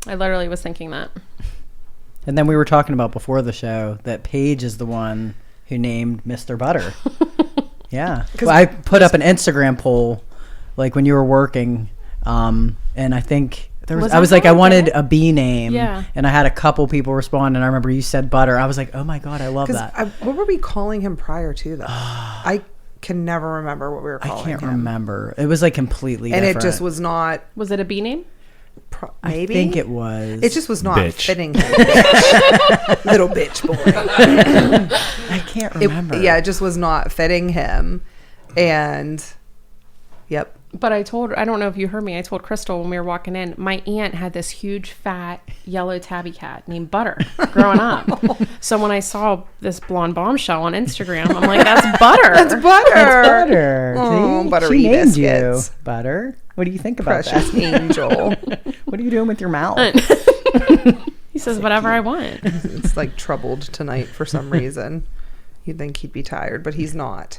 Speaker 3: I literally was thinking that.
Speaker 1: And then we were talking about before the show that Paige is the one who named Mr. Butter. Yeah. Well, I put up an Instagram poll like when you were working, and I think
Speaker 3: Was
Speaker 1: I
Speaker 3: that
Speaker 1: was like,
Speaker 3: how
Speaker 1: I
Speaker 3: I did
Speaker 1: wanted
Speaker 3: it?
Speaker 1: a bee name.
Speaker 3: Yeah.
Speaker 1: And I had a couple people respond, and I remember you said Butter. I was like, oh my God, I love
Speaker 2: Because
Speaker 1: that.
Speaker 2: what were we calling him prior to that? I can never remember what we were
Speaker 1: I
Speaker 2: calling
Speaker 1: can't
Speaker 2: him.
Speaker 1: remember. It was like completely
Speaker 2: And
Speaker 1: different.
Speaker 2: it just was not.
Speaker 3: Was it a bee name?
Speaker 2: Maybe
Speaker 1: I think it was.
Speaker 2: It just was not
Speaker 4: Bitch.
Speaker 2: fitting him. Little bitch boy.
Speaker 1: I can't remember.
Speaker 2: It just was not fitting him. And yep.
Speaker 3: But I don't know if you heard me. I told Crystal when we were walking in, my aunt had this huge fat yellow tabby cat named Butter growing up. So when I saw this blonde bombshell on Instagram, I'm like, that's Butter.
Speaker 2: That's Butter.
Speaker 1: That's Butter.
Speaker 2: Oh,
Speaker 1: See?
Speaker 2: buttery
Speaker 1: She named
Speaker 2: biscuits.
Speaker 1: you Butter. What do you think about
Speaker 2: Precious
Speaker 1: that?
Speaker 2: angel.
Speaker 1: What are you doing with your mouth?
Speaker 3: He says whatever I want.
Speaker 2: It's like troubled tonight for some reason. You'd think he'd be tired, but he's not.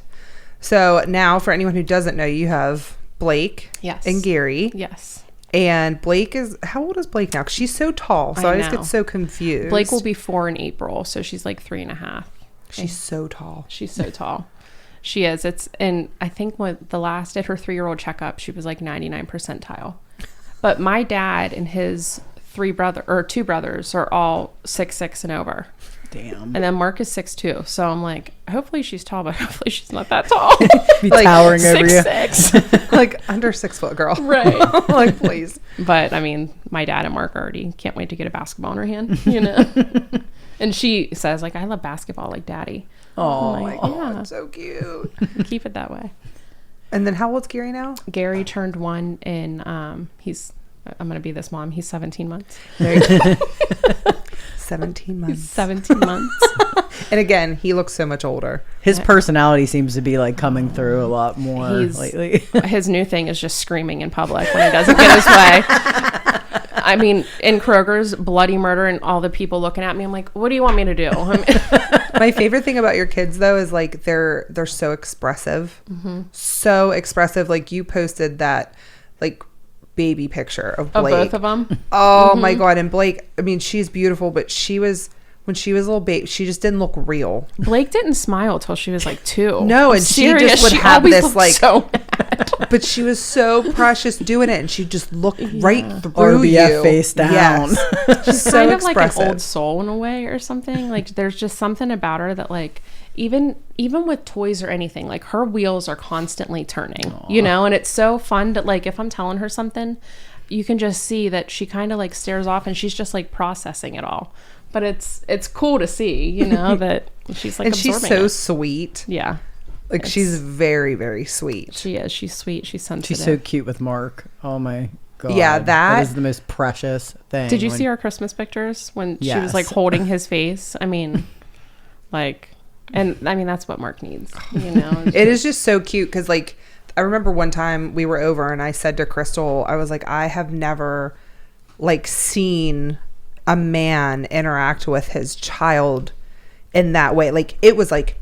Speaker 2: So now, for anyone who doesn't know, you have Blake
Speaker 3: Yes.
Speaker 2: and Gary.
Speaker 3: Yes.
Speaker 2: And Blake is, how old is Blake now? Because she's so tall. So I always
Speaker 3: know.
Speaker 2: get so confused.
Speaker 3: Blake will be 4 in April, so she's like 3.5.
Speaker 2: She's so tall.
Speaker 3: She's so tall. She is. And I think when the last at her 3-year-old checkup, she was like 99 percentile. But my dad and his 2 brothers are all 6'6" and over.
Speaker 1: Damn.
Speaker 3: And then Mark is 6'2". So I'm like, hopefully she's tall, but hopefully she's not that tall.
Speaker 1: Be
Speaker 2: Like,
Speaker 1: towering over you.
Speaker 3: 6'6".
Speaker 2: Like under 6 foot girl.
Speaker 3: Right.
Speaker 2: Like, please.
Speaker 3: But I mean, my dad and Mark already can't wait to get a basketball in her hand, you know? And she says, like, I love basketball like daddy.
Speaker 1: Oh
Speaker 3: I'm
Speaker 1: my
Speaker 3: like,
Speaker 1: God.
Speaker 3: yeah,
Speaker 2: So cute.
Speaker 3: keep it that way.
Speaker 2: And then how old's Gary now?
Speaker 3: Gary turned 1 in, I'm going to be this mom. He's 17 months.
Speaker 2: There you go. 17 months.
Speaker 3: 17 months.
Speaker 2: And again, he looks so much older.
Speaker 1: His personality seems to be like coming through a lot more lately.
Speaker 3: His new thing is just screaming in public when he doesn't get his way. I mean, in Kroger's, bloody murder and all the people looking at me, I'm like, what do you want me to do?
Speaker 2: My favorite thing about your kids, though, is like they're so expressive. So expressive. Like you posted that like baby picture of Blake.
Speaker 3: Of both of them?
Speaker 2: Oh my God. And Blake, I mean, she's beautiful, but when she was a little baby, she just didn't look real.
Speaker 3: Blake didn't smile till she was like 2.
Speaker 2: No, and she just would have this like,
Speaker 3: so mad.
Speaker 2: but she was so precious doing it, and she just looked right through
Speaker 1: RBF
Speaker 2: you.
Speaker 1: face down.
Speaker 2: Yes. She's so
Speaker 3: kind of
Speaker 2: expressive.
Speaker 3: like an old soul in a way or something. Like there's just something about her that like even with toys or anything, like her wheels are constantly turning. You know, and it's so fun to like if I'm telling her something, you can just see that she kind of like stares off and she's just like processing it all. But it's cool to see, you know, that she's like
Speaker 2: and she's so
Speaker 3: it.
Speaker 2: sweet.
Speaker 3: Yeah.
Speaker 2: Like she's very, very sweet.
Speaker 3: She is. She's sweet. She's sensitive.
Speaker 1: She's so cute with Mark. Oh my God.
Speaker 2: Yeah, that
Speaker 1: is the most precious thing.
Speaker 3: Did you see our Christmas pictures when she was like holding his face? I mean, like, and I mean, that's what Mark needs, you know?
Speaker 2: It is just so cute because like, I remember one time we were over and I said to Crystal, I was like, I have never like seen a man interact with his child in that way. Like it was like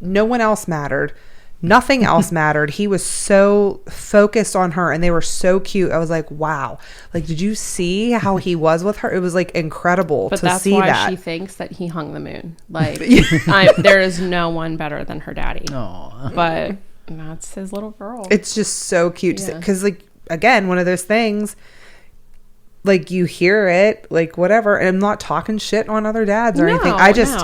Speaker 2: no one else mattered, nothing else mattered. He was so focused on her and they were so cute. I was like, wow, like did you see how he was with her? It was like incredible
Speaker 3: but
Speaker 2: to
Speaker 3: that's
Speaker 2: see
Speaker 3: why
Speaker 2: that.
Speaker 3: she thinks that he hung the moon. Like there is no one better than her daddy.
Speaker 1: Aww.
Speaker 3: But that's his little girl.
Speaker 2: It's just so cute because like again, one of those things, like you hear it, like whatever, and I'm not talking shit on other dads or anything. I just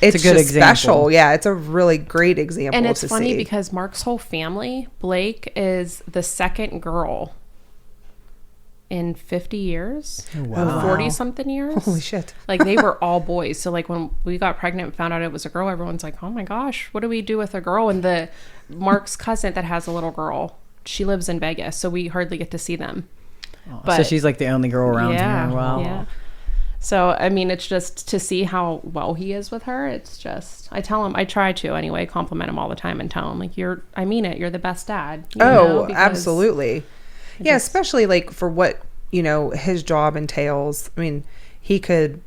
Speaker 2: it's
Speaker 1: a good
Speaker 2: just
Speaker 1: example.
Speaker 2: special. Yeah, it's a really great example.
Speaker 3: And it's
Speaker 2: to
Speaker 3: funny
Speaker 2: see.
Speaker 3: because Mark's whole family, Blake is the second girl in 50 years.
Speaker 1: Oh, wow.
Speaker 3: 40 something years.
Speaker 2: Holy shit.
Speaker 3: Like they were all boys. So like when we got pregnant and found out it was a girl, everyone's like, oh my gosh, what do we do with a girl? And the Mark's cousin that has a little girl, she lives in Vegas, so we hardly get to see them. But
Speaker 1: so she's like the only girl around
Speaker 3: yeah,
Speaker 1: here. Wow.
Speaker 3: Yeah. So, I mean, it's just to see how well he is with her. It's just, I tell him, I try to anyway, compliment him all the time and tell him, like, I mean it, you're the best dad. You know,
Speaker 2: absolutely. Yeah, especially like for what, you know, his job entails. I mean, he could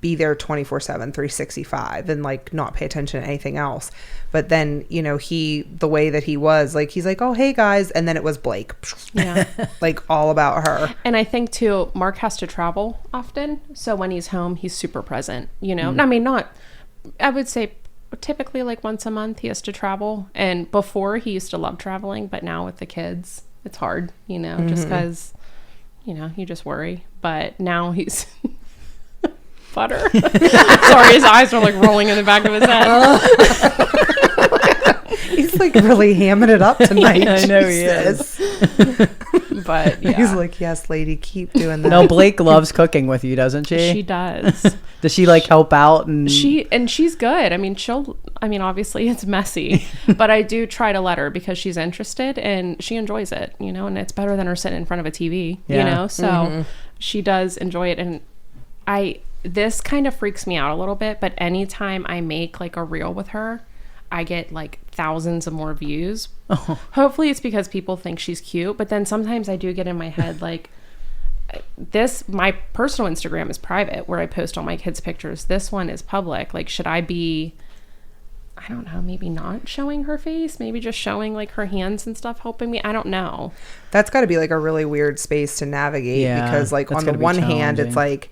Speaker 2: be there 24/7, 365 and like not pay attention to anything else. But then, you know, the way that he was, like, he's like, oh, hey guys. And then it was Blake.
Speaker 3: Yeah.
Speaker 2: Like all about her.
Speaker 3: And I think too, Mark has to travel often. So when he's home, he's super present, you know? I mean, I would say typically like once a month he has to travel. And before he used to love traveling, but now with the kids, it's hard, you know, just because, you know, you just worry. But now he's butter. Sorry, his eyes are like rolling in the back of his head.
Speaker 2: He's like really hamming it up tonight.
Speaker 1: I know he is.
Speaker 3: But yeah.
Speaker 2: He's like, yes, lady, keep doing that.
Speaker 1: No, Blake loves cooking with you, doesn't she?
Speaker 3: She does.
Speaker 1: Does she like help out? And
Speaker 3: she's good. I mean, obviously it's messy, but I do try to let her because she's interested and she enjoys it, you know, and it's better than her sitting in front of a TV, you know? So she does enjoy it. And this kind of freaks me out a little bit, but anytime I make like a reel with her, I get like thousands of more views. Oh. Hopefully it's because people think she's cute, but then sometimes I do get in my head like my personal Instagram is private where I post all my kids' pictures. This one is public. Like, should I be, I don't know, maybe not showing her face, maybe just showing like her hands and stuff helping me? I don't know.
Speaker 2: That's got to be like a really weird space to navigate because like on the one hand it's like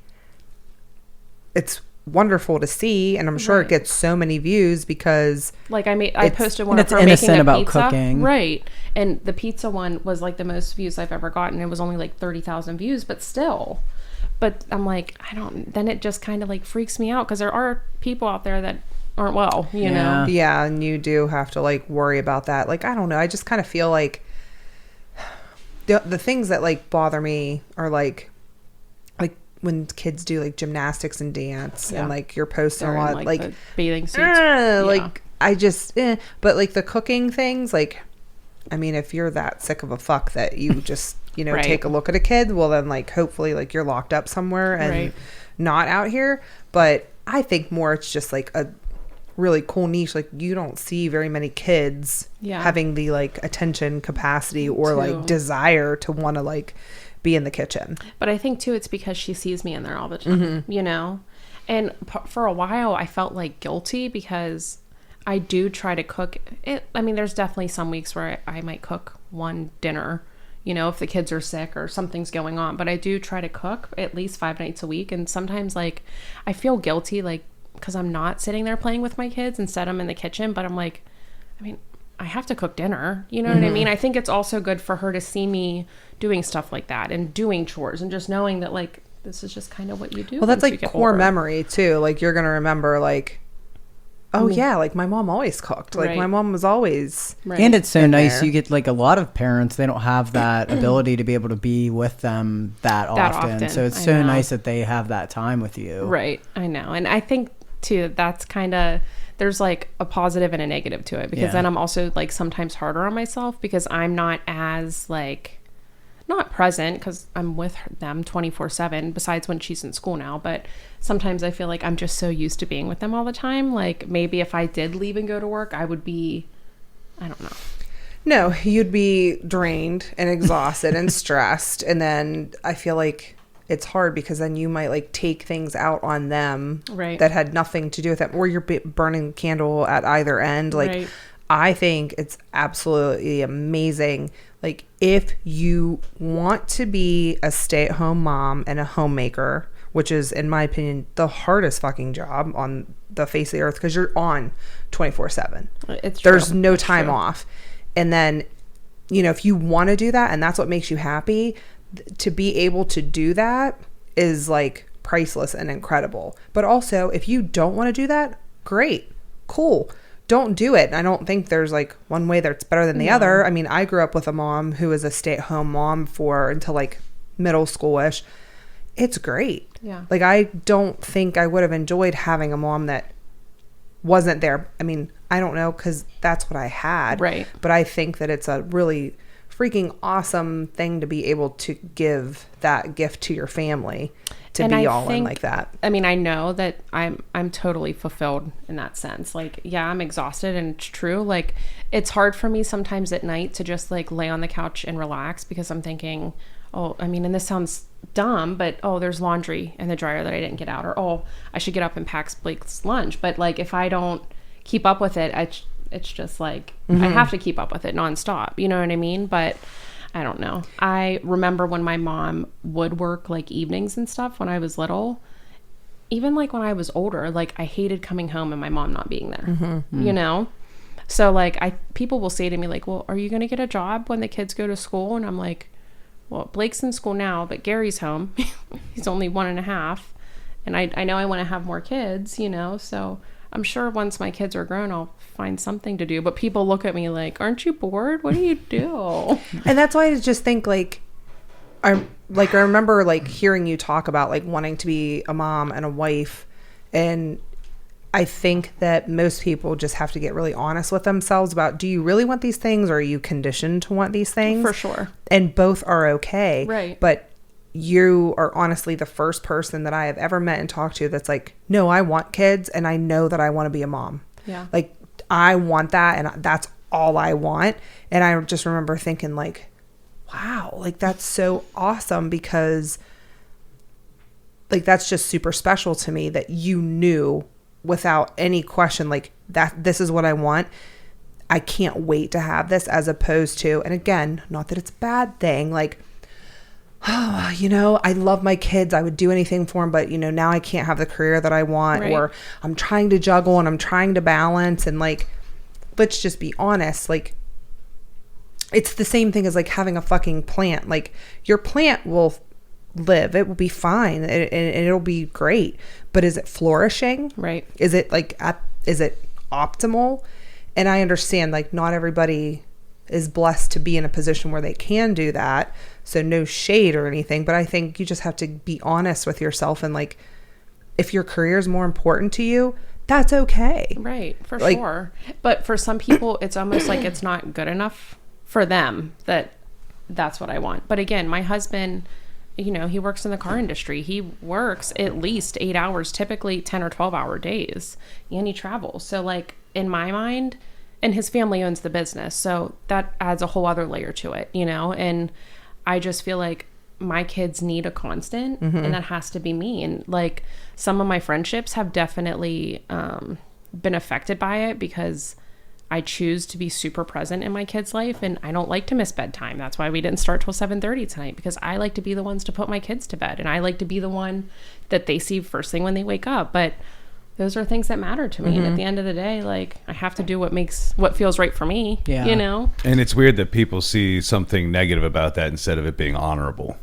Speaker 2: it's wonderful to see and I'm sure it gets so many views because
Speaker 3: like I posted one of her making a pizza, cooking. Right, and the pizza one was like the most views I've ever gotten. It was only like 30,000 views, but still. But I'm like, then it just kind of like freaks me out because there are people out there that aren't well, you know.
Speaker 2: Yeah, and you do have to like worry about that. Like, I don't know, I just kind of feel like the things that like bother me are like when kids do like gymnastics and dance and like you're posting a lot like
Speaker 3: the bathing suits.
Speaker 2: Like I just but like the cooking things, like I mean, if you're that sick of a fuck that you just you know,
Speaker 3: Right.
Speaker 2: take a look at a kid, well then like hopefully like you're locked up somewhere and
Speaker 3: Right.
Speaker 2: not out here. But I think more it's just like a really cool niche. Like you don't see very many kids
Speaker 3: Yeah.
Speaker 2: having the like attention capacity or
Speaker 3: Too.
Speaker 2: like desire to want to like be in the kitchen.
Speaker 3: But I think too, it's because she sees me in there all the time, you know? And for a while I felt like guilty because I do try to cook it. I mean, there's definitely some weeks where I might cook one dinner, you know, if the kids are sick or something's going on, but I do try to cook at least 5 nights a week. And sometimes like I feel guilty, like, because I'm not sitting there playing with my kids. Instead I'm in the kitchen, but I'm like, I mean, I have to cook dinner. You know what I mean? I think it's also good for her to see me doing stuff like that and doing chores and just knowing that like, this is just kind of what you do.
Speaker 2: Well, that's
Speaker 3: once you
Speaker 2: like
Speaker 3: get
Speaker 2: core
Speaker 3: older.
Speaker 2: memory too. Like you're going to remember like, oh yeah, like my mom always cooked. Like
Speaker 3: Right.
Speaker 2: my mom was always,
Speaker 3: Right.
Speaker 1: And it's so
Speaker 2: in
Speaker 1: nice.
Speaker 2: there.
Speaker 1: You get like a lot of parents, they don't have that ability to be able to be with them that often.
Speaker 3: often.
Speaker 1: So it's
Speaker 3: I
Speaker 1: so
Speaker 3: know.
Speaker 1: nice that they have that time with you.
Speaker 3: Right. I know. And I think too, that's kind of, there's like a positive and a negative to it because
Speaker 1: Yeah.
Speaker 3: then I'm also like sometimes harder on myself because I'm not as like, not present because I'm with them 24/7 besides when she's in school now. But sometimes I feel like I'm just so used to being with them all the time. Like maybe if I did leave and go to work, I would be, I don't know.
Speaker 2: no, you'd be drained and exhausted and stressed. And then I feel like it's hard because then you might like take things out on them
Speaker 3: Right.
Speaker 2: that had nothing to do with them, or you're burning the candle at either end. Like
Speaker 3: Right.
Speaker 2: I think it's absolutely amazing. Like if you want to be a stay-at-home mom and a homemaker, which is in my opinion the hardest fucking job on the face of the earth because you're on 24/7.
Speaker 3: It's true.
Speaker 2: There's no
Speaker 3: That's
Speaker 2: time
Speaker 3: true.
Speaker 2: off. And then, you know, if you want to do that and that's what makes you happy, to be able to do that is like priceless and incredible. But also, if you don't want to do that, great, cool. Don't do it. I don't think there's like one way that's better than the other. I mean, I grew up with a mom who was a stay-at-home mom for until like middle schoolish. It's great.
Speaker 3: Yeah.
Speaker 2: Like I don't think I would have enjoyed having a mom that wasn't there. I mean, I don't know because that's what I had.
Speaker 3: Right.
Speaker 2: But I think that it's a really freaking awesome thing to be able to give that gift to your family, to
Speaker 3: And
Speaker 2: be
Speaker 3: I
Speaker 2: all in
Speaker 3: think-
Speaker 2: like that.
Speaker 3: I mean, I know that I'm totally fulfilled in that sense. Like, yeah, I'm exhausted and it's true. Like, it's hard for me sometimes at night to just like lay on the couch and relax because I'm thinking, oh, I mean, and this sounds dumb, but oh, there's laundry in the dryer that I didn't get out, or oh, I should get up and pack Blake's lunch. But like, if I don't keep up with it, it's just like I have to keep up with it nonstop. You know what I mean? But I don't know. I remember when my mom would work like evenings and stuff when I was little. Even like when I was older, like I hated coming home and my mom not being there. You know? So like people will say to me like, "Well, are you going to get a job when the kids go to school?" And I'm like, "Well, Blake's in school now, but Gary's home. He's only 1.5. And I know I want to have more kids, you know, so I'm sure once my kids are grown, I'll find something to do." But people look at me like, "Aren't you bored? What do you do?"
Speaker 2: And that's why I just think I remember like hearing you talk about like wanting to be a mom and a wife, and I think that most people just have to get really honest with themselves about, do you really want these things, or are you conditioned to want these things?
Speaker 3: For sure.
Speaker 2: And both are okay.
Speaker 3: Right.
Speaker 2: But you are honestly the first person that I have ever met and talked to that's like, no, I want kids and I know that I want to be a mom.
Speaker 3: Yeah.
Speaker 2: Like I want that and that's all I want. And I just remember thinking like, wow, like that's so awesome, because like that's just super special to me that you knew without any question like that this is what I want. I can't wait to have this, as opposed to, and again, not that it's a bad thing, like, oh, you know, I love my kids, I would do anything for them, but you know, now I can't have the career that I want,
Speaker 3: Right.
Speaker 2: or I'm trying to juggle and I'm trying to balance, and like, let's just be honest, like it's the same thing as like having a fucking plant. Like your plant will live, it will be fine, and it'll be great, but is it flourishing?
Speaker 3: Right.
Speaker 2: Is it like is it optimal? And I understand like not everybody is blessed to be in a position where they can do that, so no shade or anything, but I think you just have to be honest with yourself, and like if your career is more important to you, that's okay.
Speaker 3: Right, for
Speaker 2: Like-
Speaker 3: sure. But for some people, it's almost like it's not good enough for them, that that's what I want. But again, my husband, you know, he works in the car industry. He works at least 8 hours, typically 10 or 12-hour days, and he travels. So like in my mind, and his family owns the business, so that adds a whole other layer to it, you know. And I just feel like my kids need a constant, and that has to be me. And like some of my friendships have definitely been affected by it because I choose to be super present in my kid's life, and I don't like to miss bedtime. That's why we didn't start till 7:30 tonight, because I like to be the ones to put my kids to bed, and I like to be the one that they see first thing when they wake up. But those are things that matter to me. And at the end of the day, like, I have to do what feels right for me, you know?
Speaker 4: And it's weird that people see something negative about that instead of it being honorable.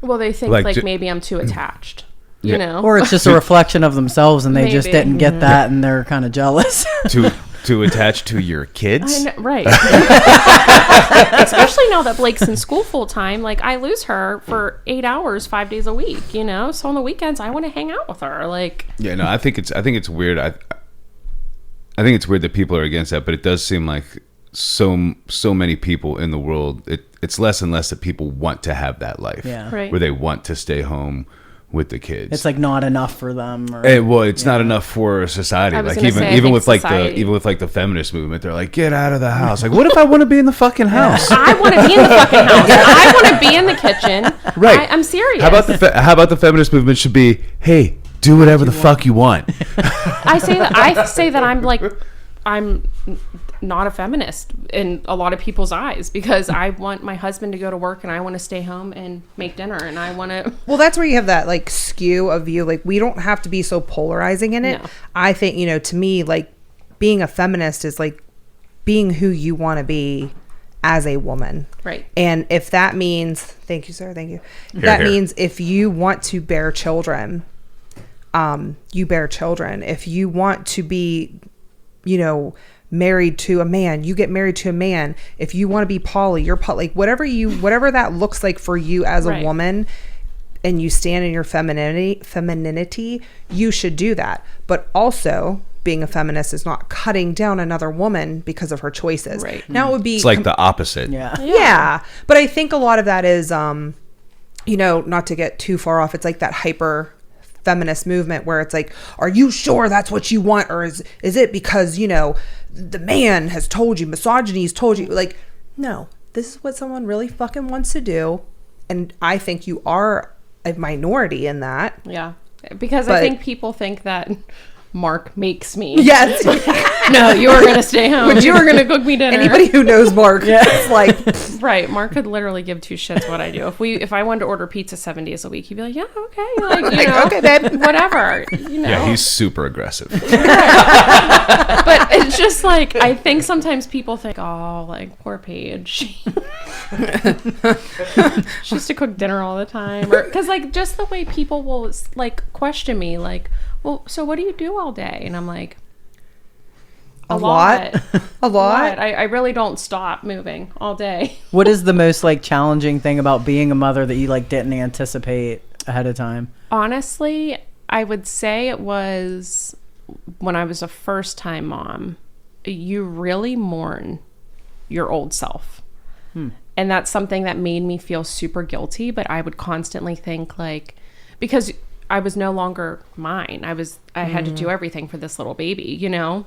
Speaker 3: Well, they think like maybe I'm too attached, you know?
Speaker 1: Or it's just a reflection of themselves and they just
Speaker 3: Maybe.
Speaker 1: didn't get that and they're kind of jealous.
Speaker 4: To attach to your kids?
Speaker 3: I know, right. Especially now that Blake's in school full time, like I lose her for 8 hours, 5 days a week, you know? So on the weekends, I want to hang out with her. Like,
Speaker 4: yeah, no, I think it's weird. I think it's weird that people are against that, but it does seem like so many people in the world, it's less and less that people want to have that life.
Speaker 1: Yeah.
Speaker 3: Right.
Speaker 4: Where they want to stay home with the kids.
Speaker 1: It's like not enough for them. Or,
Speaker 4: it's not enough for society.
Speaker 3: I was
Speaker 4: Like
Speaker 3: gonna say, I
Speaker 4: even
Speaker 3: think
Speaker 4: with like
Speaker 3: society.
Speaker 4: the feminist movement, they're like, get out of the house. Like, what if I want to be in the fucking house?
Speaker 3: I want to be in the fucking house. I want to be in the kitchen.
Speaker 4: Right.
Speaker 3: I'm serious.
Speaker 4: How about the feminist movement should be, hey, do whatever the fuck you want.
Speaker 3: I say that I'm not a feminist in a lot of people's eyes, because I want my husband to go to work and I want to stay home and make dinner, and I want to.
Speaker 2: Well, that's where you have that like skew of view. Like, we don't have to be so polarizing in it.
Speaker 3: No.
Speaker 2: I think, you know, to me, like, being a feminist is like being who you want to be as a woman.
Speaker 3: Right.
Speaker 2: And if that means, thank you, sir, thank you.
Speaker 4: Here.
Speaker 2: Means if you want to bear children, you bear children. If you want to be, you know, married to a man, you get married to a man. If you want to be poly, you're poly. Like, whatever that looks like for you as a
Speaker 3: Right.
Speaker 2: woman, and you stand in your femininity, you should do that. But also, being a feminist is not cutting down another woman because of her choices.
Speaker 3: Right.
Speaker 2: Now it would be
Speaker 4: It's like the opposite.
Speaker 2: yeah. But I think a lot of that is, you know, not to get too far off, it's like that hyper feminist movement where it's like, are you sure that's what you want? Or is it because, you know, the man has told you, misogyny's told you? Like, no, this is what someone really fucking wants to do. And I think you are a minority in that.
Speaker 3: Yeah. Because
Speaker 2: But-
Speaker 3: I think people think that Mark makes me.
Speaker 2: Yes.
Speaker 3: No, you were going to stay home. You were going to cook me dinner.
Speaker 2: Anybody who knows Mark, it's like,
Speaker 3: Right. Mark could literally give two shits what I do. If I wanted to order pizza 7 days a week, he'd be like, yeah, okay. Like, you know,
Speaker 2: okay, babe.
Speaker 3: whatever. You know.
Speaker 4: Yeah, he's super aggressive.
Speaker 3: But it's just like, I think sometimes people think, oh, like, poor Paige. She used to cook dinner all the time. Or, because, like, just the way people will, like, question me, like, well, so what do you do all day? And I'm like,
Speaker 2: a lot. A lot.
Speaker 3: I really don't stop moving all day.
Speaker 1: What is the most like challenging thing about being a mother that you like didn't anticipate ahead of time?
Speaker 3: Honestly, I would say it was when I was a first-time mom. You really mourn your old self. And that's something that made me feel super guilty, but I would constantly think like, because I was no longer mine. I had to do everything for this little baby, you know?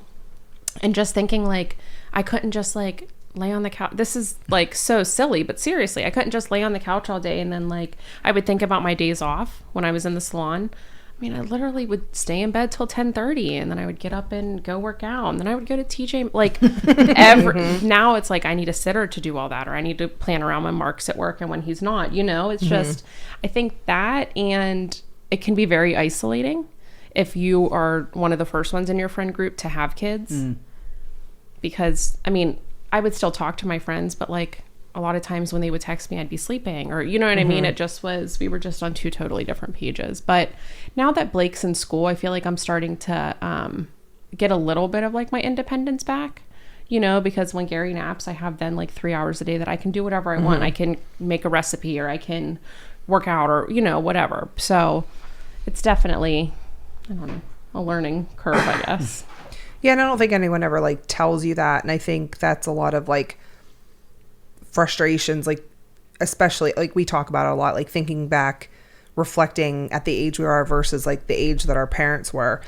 Speaker 3: And just thinking like, I couldn't just like lay on the couch. This is like so silly, but seriously, I couldn't just lay on the couch all day. And then like, I would think about my days off when I was in the salon. I mean, I literally would stay in bed till 10:30, and then I would get up and go work out. And then I would go to TJ. Like now it's like, I need a sitter to do all that, or I need to plan around when Mark's at work and when he's not, you know, it's just, I think that, and it can be very isolating if you are one of the first ones in your friend group to have kids. Because, I mean, I would still talk to my friends, but like a lot of times when they would text me, I'd be sleeping, or, you know what I mean? It just was, we were just on two totally different pages. But now that Blake's in school, I feel like I'm starting to get a little bit of like my independence back, you know, because when Gary naps, I have then like 3 hours a day that I can do whatever I want. I can make a recipe, or I can work out, or, you know, whatever. So it's definitely, I don't know, a learning curve, I guess.
Speaker 2: yeah, and I don't think anyone ever like tells you that. And I think that's a lot of like frustrations, like especially like we talk about it a lot, like thinking back, reflecting at the age we are versus like the age that our parents were,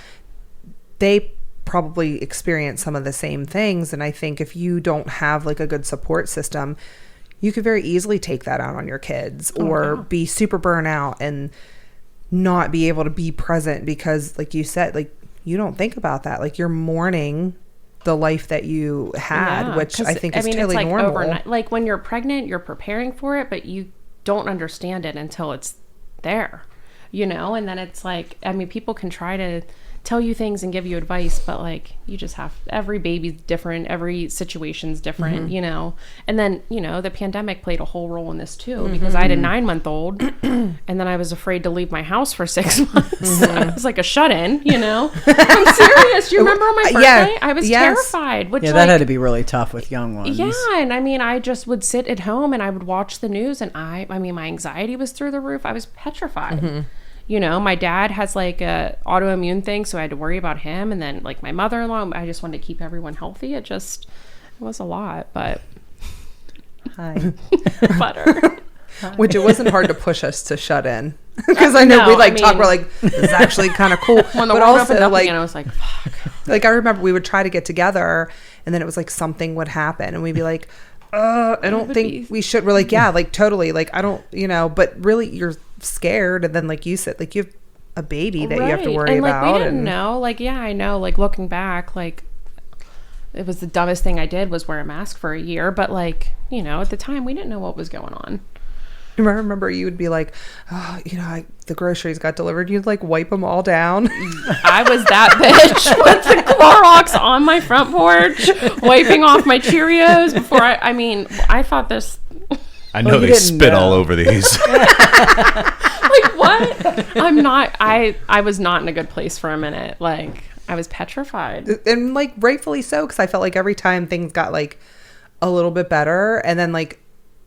Speaker 2: they probably experience some of the same things. And I think if you don't have like a good support system, you could very easily take that out on your kids or be super burnout and not be able to be present because, like you said, like you don't think about that. Like you're mourning the life that you had, which I think is totally
Speaker 3: like
Speaker 2: normal.
Speaker 3: Overnight. Like when you're pregnant, you're preparing for it, but you don't understand it until it's there, you know? And then it's like, I mean, people can try to tell you things and give you advice, but like you just have, every baby's different, every situation's different, you know? And then, you know, the pandemic played a whole role in this too, because I had a 9-month-old and then I was afraid to leave my house for 6 months. I was like a shut-in, you know? I'm serious. Do you remember on my birthday? I was terrified. Which,
Speaker 1: that had to be really tough with young ones.
Speaker 3: Yeah, and I mean, I just would sit at home and I would watch the news and I mean, my anxiety was through the roof. I was petrified. You know, my dad has like a autoimmune thing, so I had to worry about him. And then like my mother-in-law, I just wanted to keep everyone healthy. It was a lot, but butter.
Speaker 2: Which it wasn't hard to push us to shut in because I know we like talk. We're like, this is actually kind of cool.
Speaker 3: When the world opened up again, I was like, fuck.
Speaker 2: Like I remember we would try to get together, and then it was like something would happen, and we'd be like, I don't think we should. We're like, yeah, like totally. Like I don't, you know, but really you're scared. And then like you said, like you have a baby that you have to worry
Speaker 3: and, like,
Speaker 2: about.
Speaker 3: We didn't know. Like, yeah, I know. Like looking back, like it was the dumbest thing I did was wear a mask for a year. But like, you know, at the time we didn't know what was going on.
Speaker 2: I remember you would be like, oh, you know, the groceries got delivered. You'd like wipe them all down.
Speaker 3: I was that bitch with the Clorox on my front porch, wiping off my Cheerios before I thought this.
Speaker 4: I know they spit all over these.
Speaker 3: Like what? I was not in a good place for a minute. Like I was petrified.
Speaker 2: And like rightfully so, because I felt like every time things got like a little bit better and then like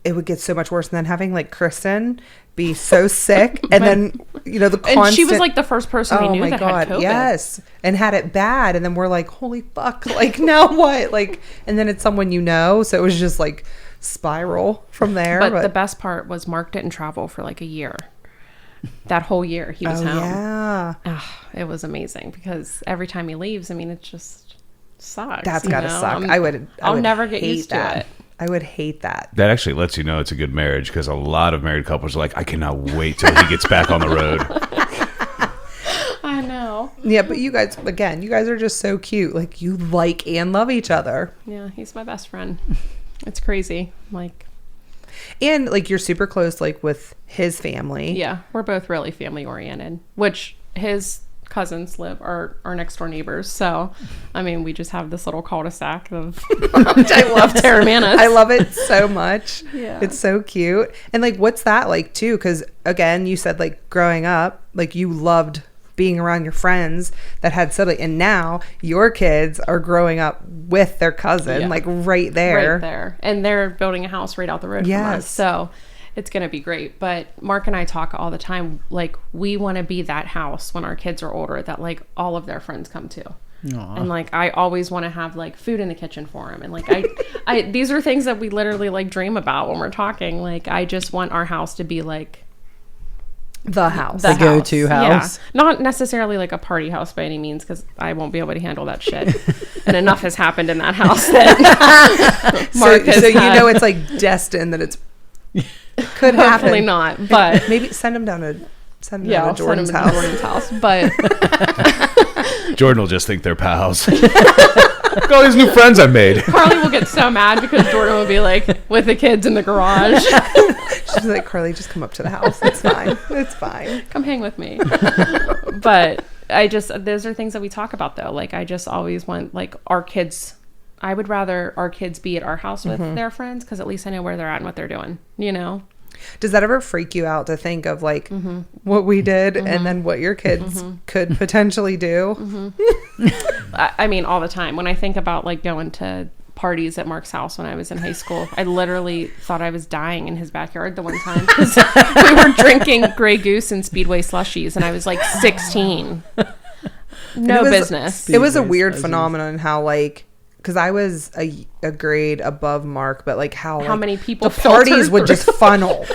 Speaker 2: it would get so much worse. And then having like Kristen be so sick and then, you know, the constant...
Speaker 3: And she was like the first person we knew that had COVID.
Speaker 2: Yes. And had it bad. And then we're like, holy fuck, like now what? Like, and then it's someone you know. So it was just like spiral from there.
Speaker 3: But the best part was Mark didn't travel for like a year. That whole year he was home.
Speaker 2: Yeah.
Speaker 3: It was amazing because every time he leaves, I mean, it just sucks.
Speaker 2: That's gotta suck.
Speaker 3: I'll never get used to it.
Speaker 2: I would hate that.
Speaker 4: That actually lets you know it's a good marriage because a lot of married couples are like, I cannot wait till he gets back on the road.
Speaker 3: I know.
Speaker 2: Yeah, but you guys, again, you guys are just so cute. Like you like and love each other.
Speaker 3: Yeah, he's my best friend. It's crazy. Like,
Speaker 2: and like you're super close like with his family.
Speaker 3: Yeah, we're both really family oriented, which his cousins live are our next door neighbors. So I mean, we just have this little cul-de-sac of I love Teramana.
Speaker 2: I love it so much.
Speaker 3: Yeah,
Speaker 2: it's so cute. And like what's that like too? Because again, you said like growing up like you loved being around your friends that had sibling, and now your kids are growing up with their cousin like right there,
Speaker 3: and they're building a house right out the road from us. So it's going to be great. But Mark and I talk all the time, like we want to be that house when our kids are older that like all of their friends come to. Aww. And like I always want to have like food in the kitchen for them, and like I these are things that we literally like dream about when we're talking. Like I just want our house to be like
Speaker 2: the house,
Speaker 1: the go-to house.
Speaker 3: Yeah. Not necessarily like a party house by any means, because I won't be able to handle that shit. And enough has happened in that house that Mark has
Speaker 2: you know it's like destined that it's could happen.
Speaker 3: Hopefully not, but
Speaker 2: maybe send him down to Jordan's house.
Speaker 3: Jordan's house, but
Speaker 4: Jordan will just think they're pals. Look at all these new friends I made.
Speaker 3: Carly will get so mad because Jordan will be like with the kids in the garage.
Speaker 2: She's like, Carly, just come up to the house. It's fine. It's fine.
Speaker 3: Come hang with me. But those are things that we talk about though. Like I just always want like our kids. I would rather our kids be at our house with their friends because at least I know where they're at and what they're doing. You know.
Speaker 2: Does that ever freak you out to think of like what we did and then what your kids could potentially do?
Speaker 3: I mean, all the time. When I think about like going to parties at Mark's house when I was in high school, I literally thought I was dying in his backyard the one time because we were drinking Grey Goose and Speedway slushies and I was like 16. No business.
Speaker 2: It was a weird phenomenon how like because I was a grade above Mark, but like how
Speaker 3: many people
Speaker 2: the parties
Speaker 3: filtered
Speaker 2: would
Speaker 3: through?
Speaker 2: just funnel.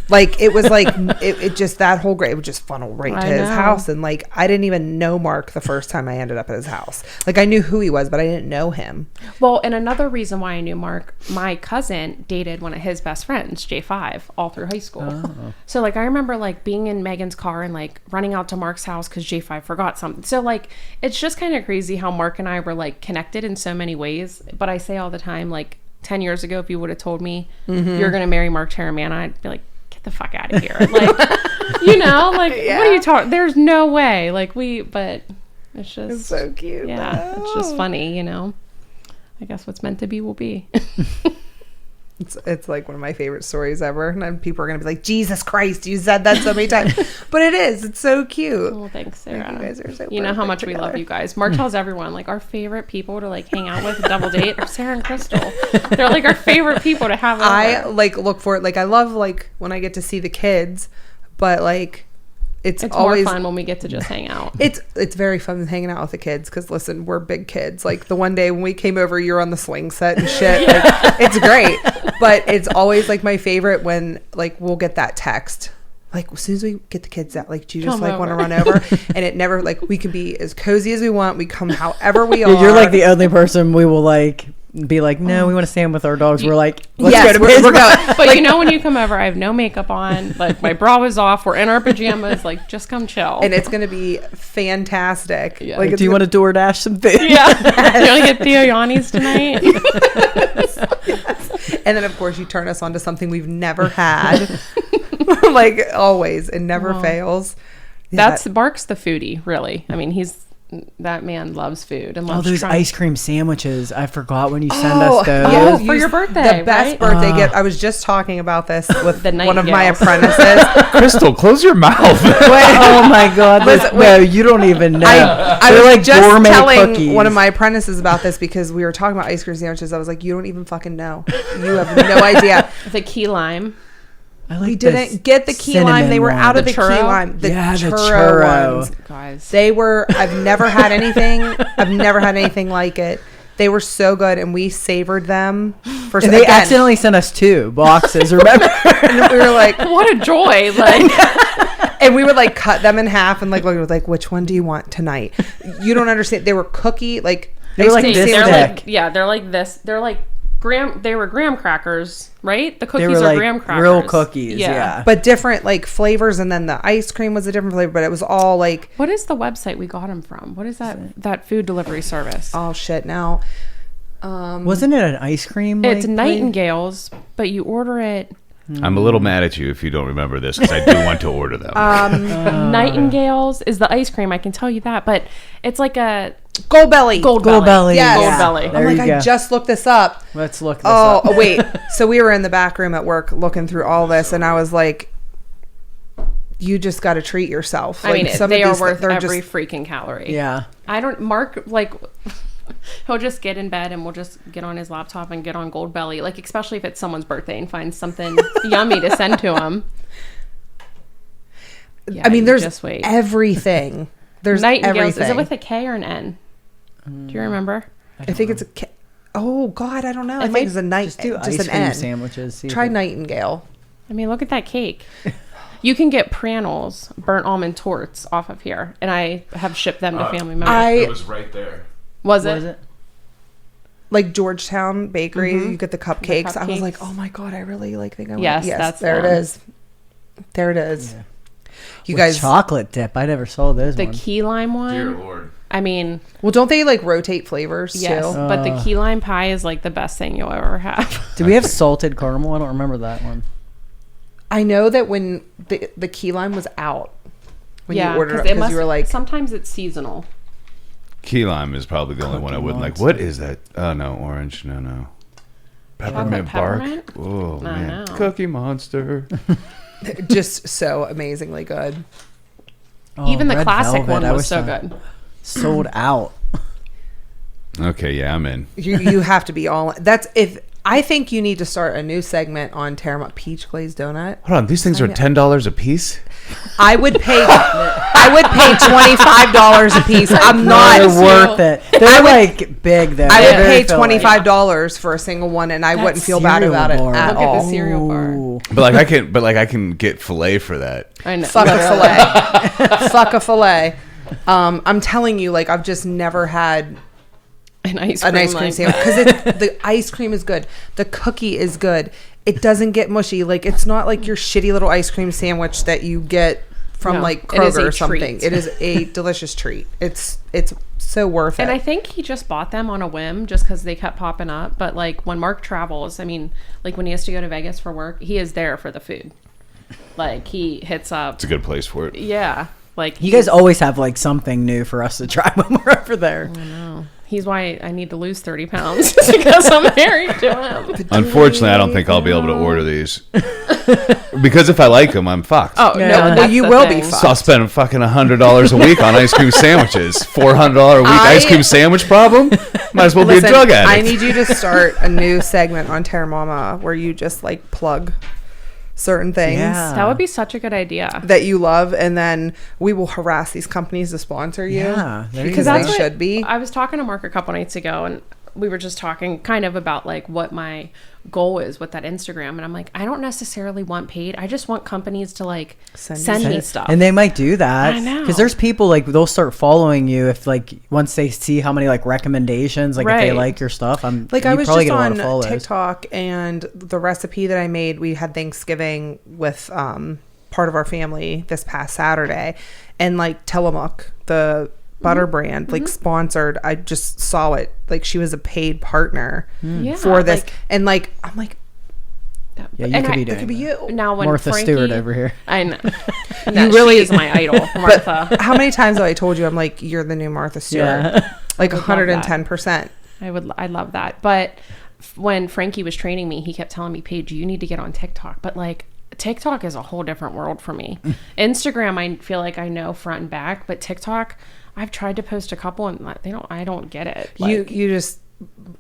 Speaker 2: Like it was like it just that whole grade would just funnel right to his house, and like I didn't even know Mark the first time I ended up at his house. Like I knew who he was, but I didn't know him.
Speaker 3: Well, and another reason why I knew Mark, my cousin dated one of his best friends, J5, all through high school.
Speaker 1: Oh.
Speaker 3: So like I remember like being in Megan's car and like running out to Mark's house because J5 forgot something. So like it's just kind of crazy how Mark and I were like connected in so many ways. But I say all the time, like 10 years ago, if you would have told me you're going to marry Mark Teramana, I'd be like, get the fuck out of here. Like, you know, like, what are you talking? There's no way. Like, but it's just.
Speaker 2: It's so cute.
Speaker 3: Yeah.
Speaker 2: though.
Speaker 3: It's just funny, you know. I guess what's meant to be will be.
Speaker 2: It's like one of my favorite stories ever. And then people are going to be like, Jesus Christ, you said that so many times. But it is. It's so cute.
Speaker 3: Well, thanks, Sarah.
Speaker 2: You guys are so
Speaker 3: You know how
Speaker 2: perfect
Speaker 3: much we love
Speaker 2: together.
Speaker 3: you guys. Mark tells everyone, like, our favorite people to, like, hang out with, double date, are Sarah and Crystal. They're, like, our favorite people to have over.
Speaker 2: I like look for it. Like I love like when I get to see the kids, but like it's always
Speaker 3: more fun when we get to just hang out.
Speaker 2: it's very fun hanging out with the kids because listen, we're big kids. Like the one day when we came over, you're on the swing set and shit. Like, it's great, but it's always like my favorite when like we'll get that text. Like as soon as we get the kids out, like do you just
Speaker 3: Come
Speaker 2: like want to
Speaker 3: over.
Speaker 2: run over? And it never like we can be as cozy as we want. We come however we are.
Speaker 1: You're like the only person we will like be like, no, we want to stand with our dogs. We're like, let's
Speaker 2: Yes,
Speaker 1: go to
Speaker 2: we're
Speaker 1: Pittsburgh.
Speaker 2: going.
Speaker 3: But you know, when you come over, I have no makeup on. Like, my bra was off. We're in our pajamas. Like, just come chill.
Speaker 2: And it's gonna be fantastic.
Speaker 3: Yeah.
Speaker 2: Like,
Speaker 1: Do you want to DoorDash some food?
Speaker 3: yeah. You want to get Theo Yanni's tonight?
Speaker 2: And then, of course, you turn us on to something we've never had. Like, always. It never fails. Yeah,
Speaker 3: That's Mark's the foodie, really. I mean, that man loves food and
Speaker 1: Oh,
Speaker 3: loves
Speaker 1: those
Speaker 3: trying.
Speaker 1: ice cream sandwiches. I forgot when you send us those.
Speaker 3: yeah.
Speaker 2: you
Speaker 3: for your
Speaker 2: used
Speaker 3: birthday,
Speaker 2: The best
Speaker 3: right?
Speaker 2: birthday gift. I was just talking about this with
Speaker 3: The
Speaker 2: one of my
Speaker 3: Nightingales.
Speaker 2: apprentices.
Speaker 4: Crystal, close your mouth.
Speaker 1: Oh my God!
Speaker 2: Listen,
Speaker 1: No, you don't even know.
Speaker 2: I
Speaker 1: They're
Speaker 2: was
Speaker 1: like
Speaker 2: just
Speaker 1: gourmet
Speaker 2: telling
Speaker 1: cookies.
Speaker 2: one of my apprentices about this because we were talking about ice cream sandwiches. I was like, you don't even fucking know. You have no idea.
Speaker 3: The key lime.
Speaker 1: I like
Speaker 2: We
Speaker 1: the
Speaker 2: didn't get the key lime. They were
Speaker 1: cinnamon
Speaker 2: out of
Speaker 1: one.
Speaker 2: the key
Speaker 3: churro?
Speaker 2: lime. The
Speaker 1: Yeah, the
Speaker 2: churro
Speaker 1: churro.
Speaker 2: ones.
Speaker 3: Guys.
Speaker 2: They were, I've never had anything. I've never had anything like it. They were so good, and we savored them. For
Speaker 1: And they
Speaker 2: again,
Speaker 1: accidentally sent us 2 boxes. Remember?
Speaker 2: and we were like,
Speaker 3: What a joy. Like,
Speaker 2: and we would like cut them in half and like look at like, which one do you want tonight? You don't understand. They were cookie like
Speaker 1: They were like
Speaker 2: ice cream
Speaker 1: this
Speaker 3: they're
Speaker 2: sandwiches.
Speaker 1: thick.
Speaker 3: like, yeah, they're like this. They're like they were graham crackers, right? The
Speaker 1: They
Speaker 3: cookies
Speaker 1: were
Speaker 3: are
Speaker 1: like
Speaker 3: graham crackers.
Speaker 1: real cookies. Yeah.
Speaker 2: but different like flavors, and then the ice cream was a different flavor, but it was all like,
Speaker 3: What is the website we got them from? What is that food delivery service?
Speaker 2: oh shit now.
Speaker 1: Wasn't it an ice cream?
Speaker 3: It's
Speaker 1: like,
Speaker 3: Nightingales, but you order it.
Speaker 4: I'm a little mad at you if you don't remember this because I do want to order them.
Speaker 3: Nightingales is the ice cream, I can tell you that, but it's like a
Speaker 2: Gold belly.
Speaker 3: gold
Speaker 1: Gold belly.
Speaker 2: Yes.
Speaker 3: Gold
Speaker 1: Yeah.
Speaker 3: belly.
Speaker 1: There
Speaker 2: I'm
Speaker 1: you
Speaker 2: like,
Speaker 1: go.
Speaker 2: I just looked this up.
Speaker 1: Let's look this
Speaker 2: Oh,
Speaker 1: up.
Speaker 2: wait. So we were in the back room at work looking through all this, and I was like, you just got to treat yourself.
Speaker 3: I mean,
Speaker 2: some
Speaker 3: they
Speaker 2: of
Speaker 3: are
Speaker 2: these,
Speaker 3: worth
Speaker 2: they're
Speaker 3: every
Speaker 2: just,
Speaker 3: freaking calorie.
Speaker 1: Yeah.
Speaker 3: I don't, Mark, like, he'll just get in bed and we'll just get on his laptop and get on Gold Belly, like, especially if it's someone's birthday and find something yummy to send to him. Yeah,
Speaker 2: I mean,
Speaker 3: you
Speaker 2: there's
Speaker 3: just wait.
Speaker 2: everything. There's
Speaker 3: Nightingales.
Speaker 2: everything.
Speaker 3: Is it with a K or an N? Do you remember?
Speaker 2: I think it's a. Oh God, I don't know. I
Speaker 3: If
Speaker 2: think
Speaker 3: they
Speaker 2: it's a night.
Speaker 1: Just do
Speaker 2: Just
Speaker 1: ice
Speaker 2: an
Speaker 1: cream
Speaker 2: N.
Speaker 1: sandwiches. see if
Speaker 2: Try
Speaker 1: it-
Speaker 2: Nightingale.
Speaker 3: I mean, look at that cake. You can get Pranels, burnt almond torts, off of here, and I have shipped them to family members.
Speaker 4: it was right there.
Speaker 3: Was
Speaker 1: Was
Speaker 3: it?
Speaker 1: it?
Speaker 2: Like Georgetown Bakery, you get the cupcakes. I was
Speaker 3: cupcakes.
Speaker 2: like, oh my God, I really like think I want.
Speaker 3: Yes,
Speaker 2: Yes,
Speaker 3: that's
Speaker 2: there it
Speaker 3: them.
Speaker 2: is. There it is.
Speaker 1: Yeah.
Speaker 2: You
Speaker 1: With
Speaker 2: guys.
Speaker 1: chocolate dip. I never saw those
Speaker 3: The
Speaker 1: ones.
Speaker 3: key lime one.
Speaker 4: Lord.
Speaker 3: I mean,
Speaker 2: Well, don't they like rotate flavors
Speaker 3: yes,
Speaker 2: too?
Speaker 3: but the key lime pie is like the best thing you'll ever have.
Speaker 1: Do we have salted caramel? I don't remember that one.
Speaker 2: I know that when the key lime was out, when you ordered it, because you were like,
Speaker 3: sometimes it's seasonal.
Speaker 4: Key lime is probably the only one I
Speaker 1: Cookie
Speaker 4: wouldn't like.
Speaker 1: Monster.
Speaker 4: What is that? Oh, no. Orange. No. Peppermint bark.
Speaker 3: peppermint?
Speaker 4: Oh, man.
Speaker 3: know.
Speaker 4: Cookie Monster.
Speaker 2: just so amazingly good.
Speaker 1: Oh,
Speaker 3: Even the
Speaker 1: red
Speaker 3: classic
Speaker 1: velvet,
Speaker 3: one
Speaker 1: I
Speaker 3: was
Speaker 1: wish
Speaker 3: so
Speaker 1: that-
Speaker 3: good.
Speaker 1: Sold out.
Speaker 4: Okay, yeah, I'm in.
Speaker 2: You have to be all. That's if I think you need to start a new segment on Teramana peach glazed donut.
Speaker 4: Hold on, these things are $10 a piece.
Speaker 2: I would pay $25 a piece. I'm not
Speaker 1: They're worth it. They're like big though.
Speaker 2: I would
Speaker 1: Very
Speaker 2: pay
Speaker 1: filling.
Speaker 2: $25 for a single one, and I wouldn't feel bad
Speaker 1: cereal
Speaker 2: about it
Speaker 1: bar.
Speaker 2: at
Speaker 3: Look at
Speaker 2: all.
Speaker 3: the cereal bar.
Speaker 1: Ooh.
Speaker 4: But I can get filet for that.
Speaker 3: I know.
Speaker 2: Fuck a fillet. Fuck a fillet. I'm telling you, like, I've just never had
Speaker 3: An ice
Speaker 2: an
Speaker 3: cream,
Speaker 2: ice cream
Speaker 3: like
Speaker 2: sandwich because the ice cream is good. The cookie is good. It doesn't get mushy. Like, it's not like your shitty little ice cream sandwich that you get from
Speaker 3: No,
Speaker 2: like
Speaker 3: it is
Speaker 2: Kroger
Speaker 3: a
Speaker 2: or something.
Speaker 3: treat.
Speaker 2: It is a delicious treat. It's so worth it.
Speaker 3: And I think he just bought them on a whim just because they kept popping up. But like when Mark travels, I mean, like when he has to go to Vegas for work, he is there for the food. Like he hits up.
Speaker 4: It's a good place for it.
Speaker 3: Yeah. Like
Speaker 1: You guys always have like something new for us to try when we're over there.
Speaker 3: he's why I need to lose 30 pounds because I'm married to him.
Speaker 4: Unfortunately, I don't think I'll be able to order these. Because if I like them, I'm fucked.
Speaker 3: Oh,
Speaker 1: Yeah.
Speaker 3: no.
Speaker 1: Well,
Speaker 3: That's
Speaker 2: you
Speaker 3: the
Speaker 2: will
Speaker 3: thing.
Speaker 2: be
Speaker 4: So I'll spend fucking $100 a week on ice cream sandwiches. $400 a week ice cream sandwich problem? Might as well be a drug addict.
Speaker 2: I need you to start a new segment on Teramana where you just like plug certain things
Speaker 1: Yeah.
Speaker 3: That would be such a good idea.
Speaker 2: that you love, and then we will harass these companies to sponsor you.
Speaker 1: Yeah, there you
Speaker 2: because
Speaker 1: go.
Speaker 2: they
Speaker 3: That's what-
Speaker 2: should be.
Speaker 3: I was talking to Mark a couple nights ago, and we were just talking kind of about like what my goal is with that Instagram. And I'm like, I don't necessarily want paid. I just want companies to like send me stuff.
Speaker 1: And they might do that.
Speaker 3: I know.
Speaker 1: Because there's people like they'll start following you if like once they see how many like recommendations, like if they
Speaker 3: Right.
Speaker 1: like your stuff.
Speaker 2: Like
Speaker 1: you
Speaker 2: I was
Speaker 1: probably
Speaker 2: just
Speaker 1: get a lot
Speaker 2: on
Speaker 1: of follows.
Speaker 2: TikTok, and the recipe that I made, we had Thanksgiving with part of our family this past Saturday, and like Tillamook, the butter brand, like sponsored. I just saw it. Like she was a paid partner
Speaker 3: Yeah,
Speaker 2: for this,
Speaker 3: like-
Speaker 2: and like I'm like,
Speaker 1: Yeah, you
Speaker 3: And
Speaker 1: could
Speaker 3: I-
Speaker 1: be
Speaker 3: it
Speaker 1: doing
Speaker 2: it could be
Speaker 1: that.
Speaker 2: you.
Speaker 3: Now when
Speaker 1: Martha
Speaker 3: Frankie,
Speaker 1: Stewart over here.
Speaker 3: I know.
Speaker 2: You
Speaker 3: That
Speaker 2: really-
Speaker 3: she is my idol, Martha.
Speaker 2: How many times have I told you I'm like, you're the new Martha Stewart?
Speaker 1: Yeah.
Speaker 2: Like
Speaker 3: I would love that.
Speaker 2: 110%.
Speaker 3: I love that. But when Frankie was training me, he kept telling me, Paige, you need to get on TikTok. But like TikTok is a whole different world for me. Instagram, I feel like I know front and back, but TikTok, I've tried to post a couple and I don't get it. Like,
Speaker 2: You just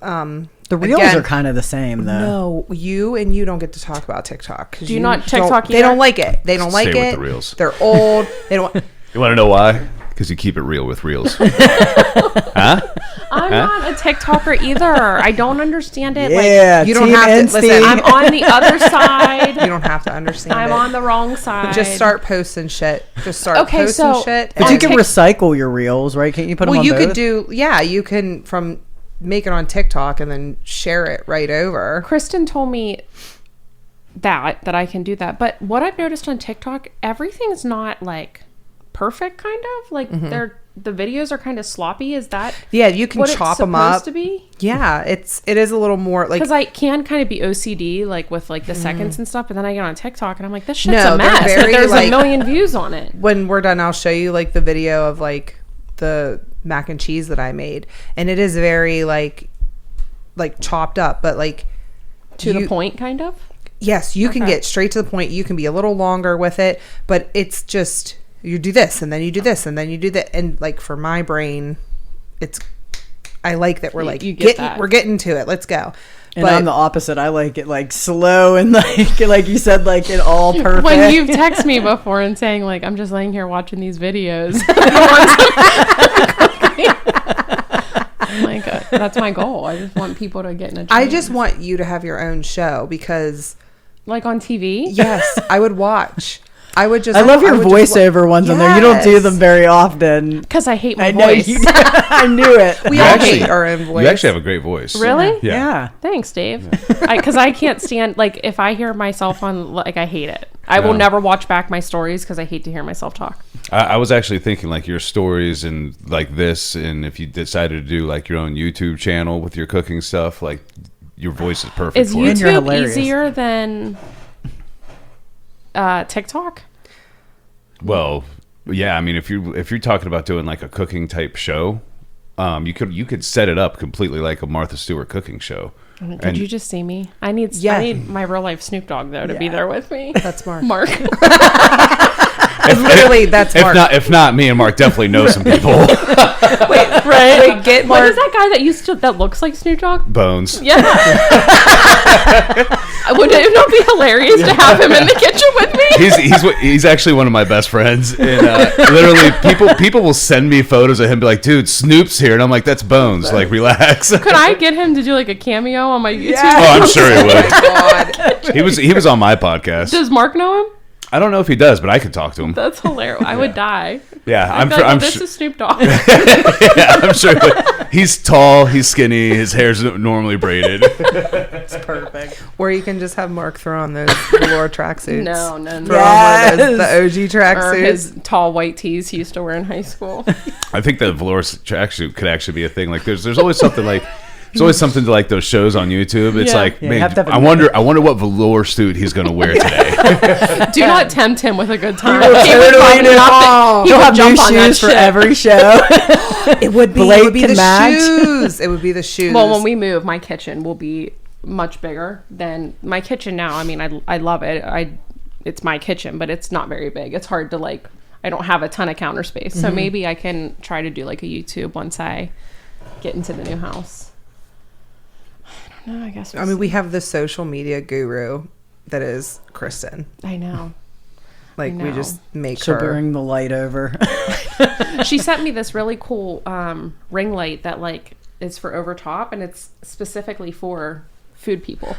Speaker 1: The reels
Speaker 2: Again,
Speaker 1: are kind of the same though.
Speaker 2: no, you don't get to talk about TikTok. 'Cause
Speaker 3: Do you not TikTok
Speaker 2: They
Speaker 3: either?
Speaker 2: don't like it. They don't like
Speaker 4: Stay with
Speaker 2: it.
Speaker 4: the reels.
Speaker 2: They're old. They don't.
Speaker 4: You want to know why? Because you keep it real with reels. Huh?
Speaker 3: I'm not a TikToker either. I don't understand it.
Speaker 1: Yeah,
Speaker 2: you don't
Speaker 1: Team
Speaker 2: have to-
Speaker 1: Instinct.
Speaker 2: listen,
Speaker 3: Like, I'm on the other side.
Speaker 2: You don't have to understand.
Speaker 3: I'm
Speaker 2: it.
Speaker 3: on the wrong side.
Speaker 2: Just start posting shit. Just start
Speaker 3: Okay,
Speaker 2: posting
Speaker 3: so-
Speaker 2: shit.
Speaker 1: But
Speaker 3: on
Speaker 1: you can
Speaker 3: Tik-
Speaker 1: recycle your reels, right? Can't you put them
Speaker 2: Well,
Speaker 1: on
Speaker 2: you
Speaker 1: both?
Speaker 2: could do. Yeah, you can make it on TikTok and then share it right over.
Speaker 3: Kristen told me that I can do that. But what I've noticed on TikTok, everything's not like perfect, kind of. Like the videos are kind of sloppy. Is that
Speaker 2: Yeah, you can
Speaker 3: what
Speaker 2: chop
Speaker 3: it's
Speaker 2: them
Speaker 3: supposed
Speaker 2: up.
Speaker 3: to be?
Speaker 2: Yeah, it is a little more like.
Speaker 3: Because I can kind of be OCD, like with like the seconds and stuff, but then I get on TikTok and I'm like, this shit's
Speaker 2: No,
Speaker 3: a
Speaker 2: they're
Speaker 3: mess.
Speaker 2: very,
Speaker 3: There's
Speaker 2: like-
Speaker 3: a million views on it.
Speaker 2: When we're done, I'll show you like the video of like the mac and cheese that I made, and it is very like chopped up, but like
Speaker 3: To the point, kind of.
Speaker 2: Yes, you can
Speaker 3: Okay.
Speaker 2: get straight to the point. You can be a little longer with it, but it's just you do this and then you do this and then you do that, and like for my brain, it's I like that we're like
Speaker 3: You get that.
Speaker 2: we're getting to it. Let's go.
Speaker 1: And I'm the opposite. I like it like slow and like you said, like it all perfect.
Speaker 3: When you've texted me before and saying like, I'm just laying here watching these videos. I'm like, that's my goal. I just want people to get in a
Speaker 2: I
Speaker 3: trance.
Speaker 2: just want you to have your own show because
Speaker 3: like on TV.
Speaker 2: yes, I would watch. I would just.
Speaker 1: I love your
Speaker 2: would just
Speaker 1: voiceover ones on there. You don't do
Speaker 2: Yes.
Speaker 1: them very often.
Speaker 3: Because I hate my
Speaker 1: I know
Speaker 3: voice.
Speaker 1: you. I knew it.
Speaker 2: We
Speaker 4: You
Speaker 2: all
Speaker 4: actually-
Speaker 2: hate our own voice.
Speaker 4: You actually have a great voice.
Speaker 3: Really?
Speaker 1: Yeah.
Speaker 3: Thanks, Dave. Because I can't stand like if I hear myself on like I hate it. I will
Speaker 4: Yeah.
Speaker 3: never watch back my stories because I hate to hear myself talk.
Speaker 4: I was actually thinking like your stories and like this, and if you decided to do like your own YouTube channel with your cooking stuff, like your voice is perfect
Speaker 3: Is
Speaker 4: for it.
Speaker 1: you're
Speaker 3: YouTube
Speaker 1: hilarious.
Speaker 3: easier than TikTok?
Speaker 4: Well, yeah. I mean, if you're talking about doing like a cooking type show, you could set it up completely like a Martha Stewart cooking show.
Speaker 3: Could
Speaker 4: And-
Speaker 3: you just see me? I need
Speaker 2: Yeah.
Speaker 3: my real life Snoop Dogg though to be
Speaker 1: Yeah.
Speaker 3: there with me.
Speaker 2: That's Mark.
Speaker 3: Mark.
Speaker 2: Literally, that's Mark.
Speaker 4: If not, me and Mark definitely know some people.
Speaker 3: Right.
Speaker 2: Wait, get
Speaker 3: What
Speaker 2: Mark.
Speaker 3: is that guy that looks like Snoop Dogg?
Speaker 4: Bones.
Speaker 3: Yeah. Would it not be hilarious to have him in the kitchen with me?
Speaker 4: He's actually one of my best friends, and literally people will send me photos of him, be like, "Dude, Snoop's here," and I'm like, "That's Bones. Like, relax."
Speaker 3: Could I get him to do like a cameo on my YouTube?
Speaker 4: Oh, I'm sure he would.
Speaker 2: God.
Speaker 4: He was on my podcast.
Speaker 3: Does Mark know him?
Speaker 4: I don't know if he does, but I could talk to him.
Speaker 3: That's hilarious. I would die.
Speaker 4: Yeah,
Speaker 3: This is Snoop Dogg.
Speaker 4: Yeah, I'm sure. He's tall, he's skinny, his hair's normally braided.
Speaker 1: It's perfect.
Speaker 2: Or you can just have Mark throw on those velour tracksuits.
Speaker 3: No.
Speaker 2: Throw on one of those, the OG
Speaker 3: Or
Speaker 2: tracksuits.
Speaker 3: his tall white tees he used to wear in high school.
Speaker 4: I think the velour tracksuit could actually be a thing. Like, there's always something like. There's always something to like those shows on YouTube. It's like,
Speaker 1: you
Speaker 4: man,
Speaker 1: have to have a
Speaker 4: I wonder what velour suit he's gonna wear today.
Speaker 3: Do not tempt him with a good time.
Speaker 1: He'll have new shoes for every show.
Speaker 2: It would be
Speaker 1: Blake
Speaker 2: the
Speaker 1: can match.
Speaker 2: shoes. It would be the shoes.
Speaker 3: Well, when we move, my kitchen will be much bigger than my kitchen now. I mean, I love it. It's my kitchen, but it's not very big. It's hard to like. I don't have a ton of counter space, so maybe I can try to do like a YouTube once I get into the new house. No, I guess.
Speaker 2: I mean, we have the social media guru that is Kristen.
Speaker 3: I know.
Speaker 2: Like, we just make
Speaker 1: She'll
Speaker 2: her.
Speaker 1: bring the light over.
Speaker 3: She sent me this really cool ring light that like is for over top, and it's specifically for food people.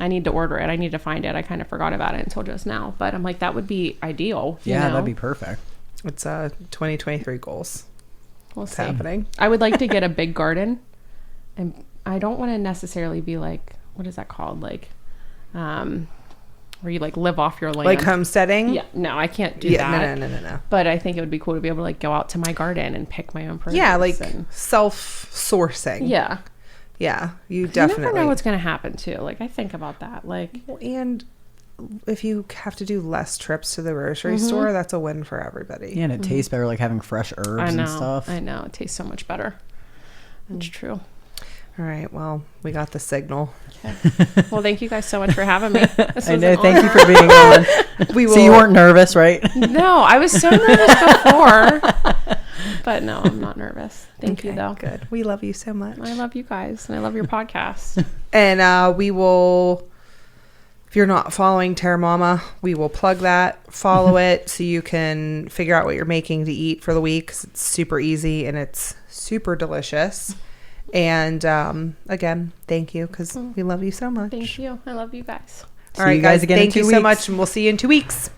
Speaker 3: I need to order it. I need to find it. I kind of forgot about it until just now, but I'm like, that would be ideal. you know?
Speaker 1: That'd be perfect.
Speaker 2: It's 2023 goals.
Speaker 3: We'll
Speaker 2: It's
Speaker 3: see.
Speaker 2: happening.
Speaker 3: I would like to get a big garden, and I don't want to necessarily be like, what is that called? Like, where you like live off your land.
Speaker 2: Like homesteading?
Speaker 3: Yeah, no, I can't do
Speaker 2: Yeah,
Speaker 3: that.
Speaker 2: no.
Speaker 3: But I think it would be cool to be able to like go out to my garden and pick my own produce.
Speaker 2: Yeah, like
Speaker 3: and,
Speaker 2: self-sourcing.
Speaker 3: yeah.
Speaker 2: Yeah, you
Speaker 3: You
Speaker 2: definitely.
Speaker 3: never know what's going to happen too. Like, I think about that. Like,
Speaker 2: And if you have to do less trips to the grocery store, that's a win for everybody.
Speaker 1: Yeah, and it tastes better like having fresh herbs
Speaker 3: I know.
Speaker 1: and stuff.
Speaker 3: I know. It tastes so much better. That's true.
Speaker 2: All right, well, we got the signal.
Speaker 3: Well, thank you guys so much for having me. This
Speaker 1: I
Speaker 3: was
Speaker 1: know.
Speaker 3: an
Speaker 1: Thank you
Speaker 3: honor.
Speaker 1: for being on.
Speaker 2: We will.
Speaker 1: So you weren't nervous, right?
Speaker 3: No, I was so nervous before. But no, I'm not nervous. Thank you, though.
Speaker 2: Good. We love you so much.
Speaker 3: I love you guys, and I love your podcast.
Speaker 2: And we will, if you're not following Teramana, we will plug that. Follow it so you can figure out what you're making to eat for the week. 'Cause it's super easy and it's super delicious. And again, thank you because we love you so much.
Speaker 3: Thank you. I love you guys.
Speaker 2: All right,
Speaker 1: you guys
Speaker 2: guys.
Speaker 1: again in
Speaker 2: Thank
Speaker 1: 2
Speaker 2: you so
Speaker 1: weeks.
Speaker 2: much, and we'll see you in 2 weeks.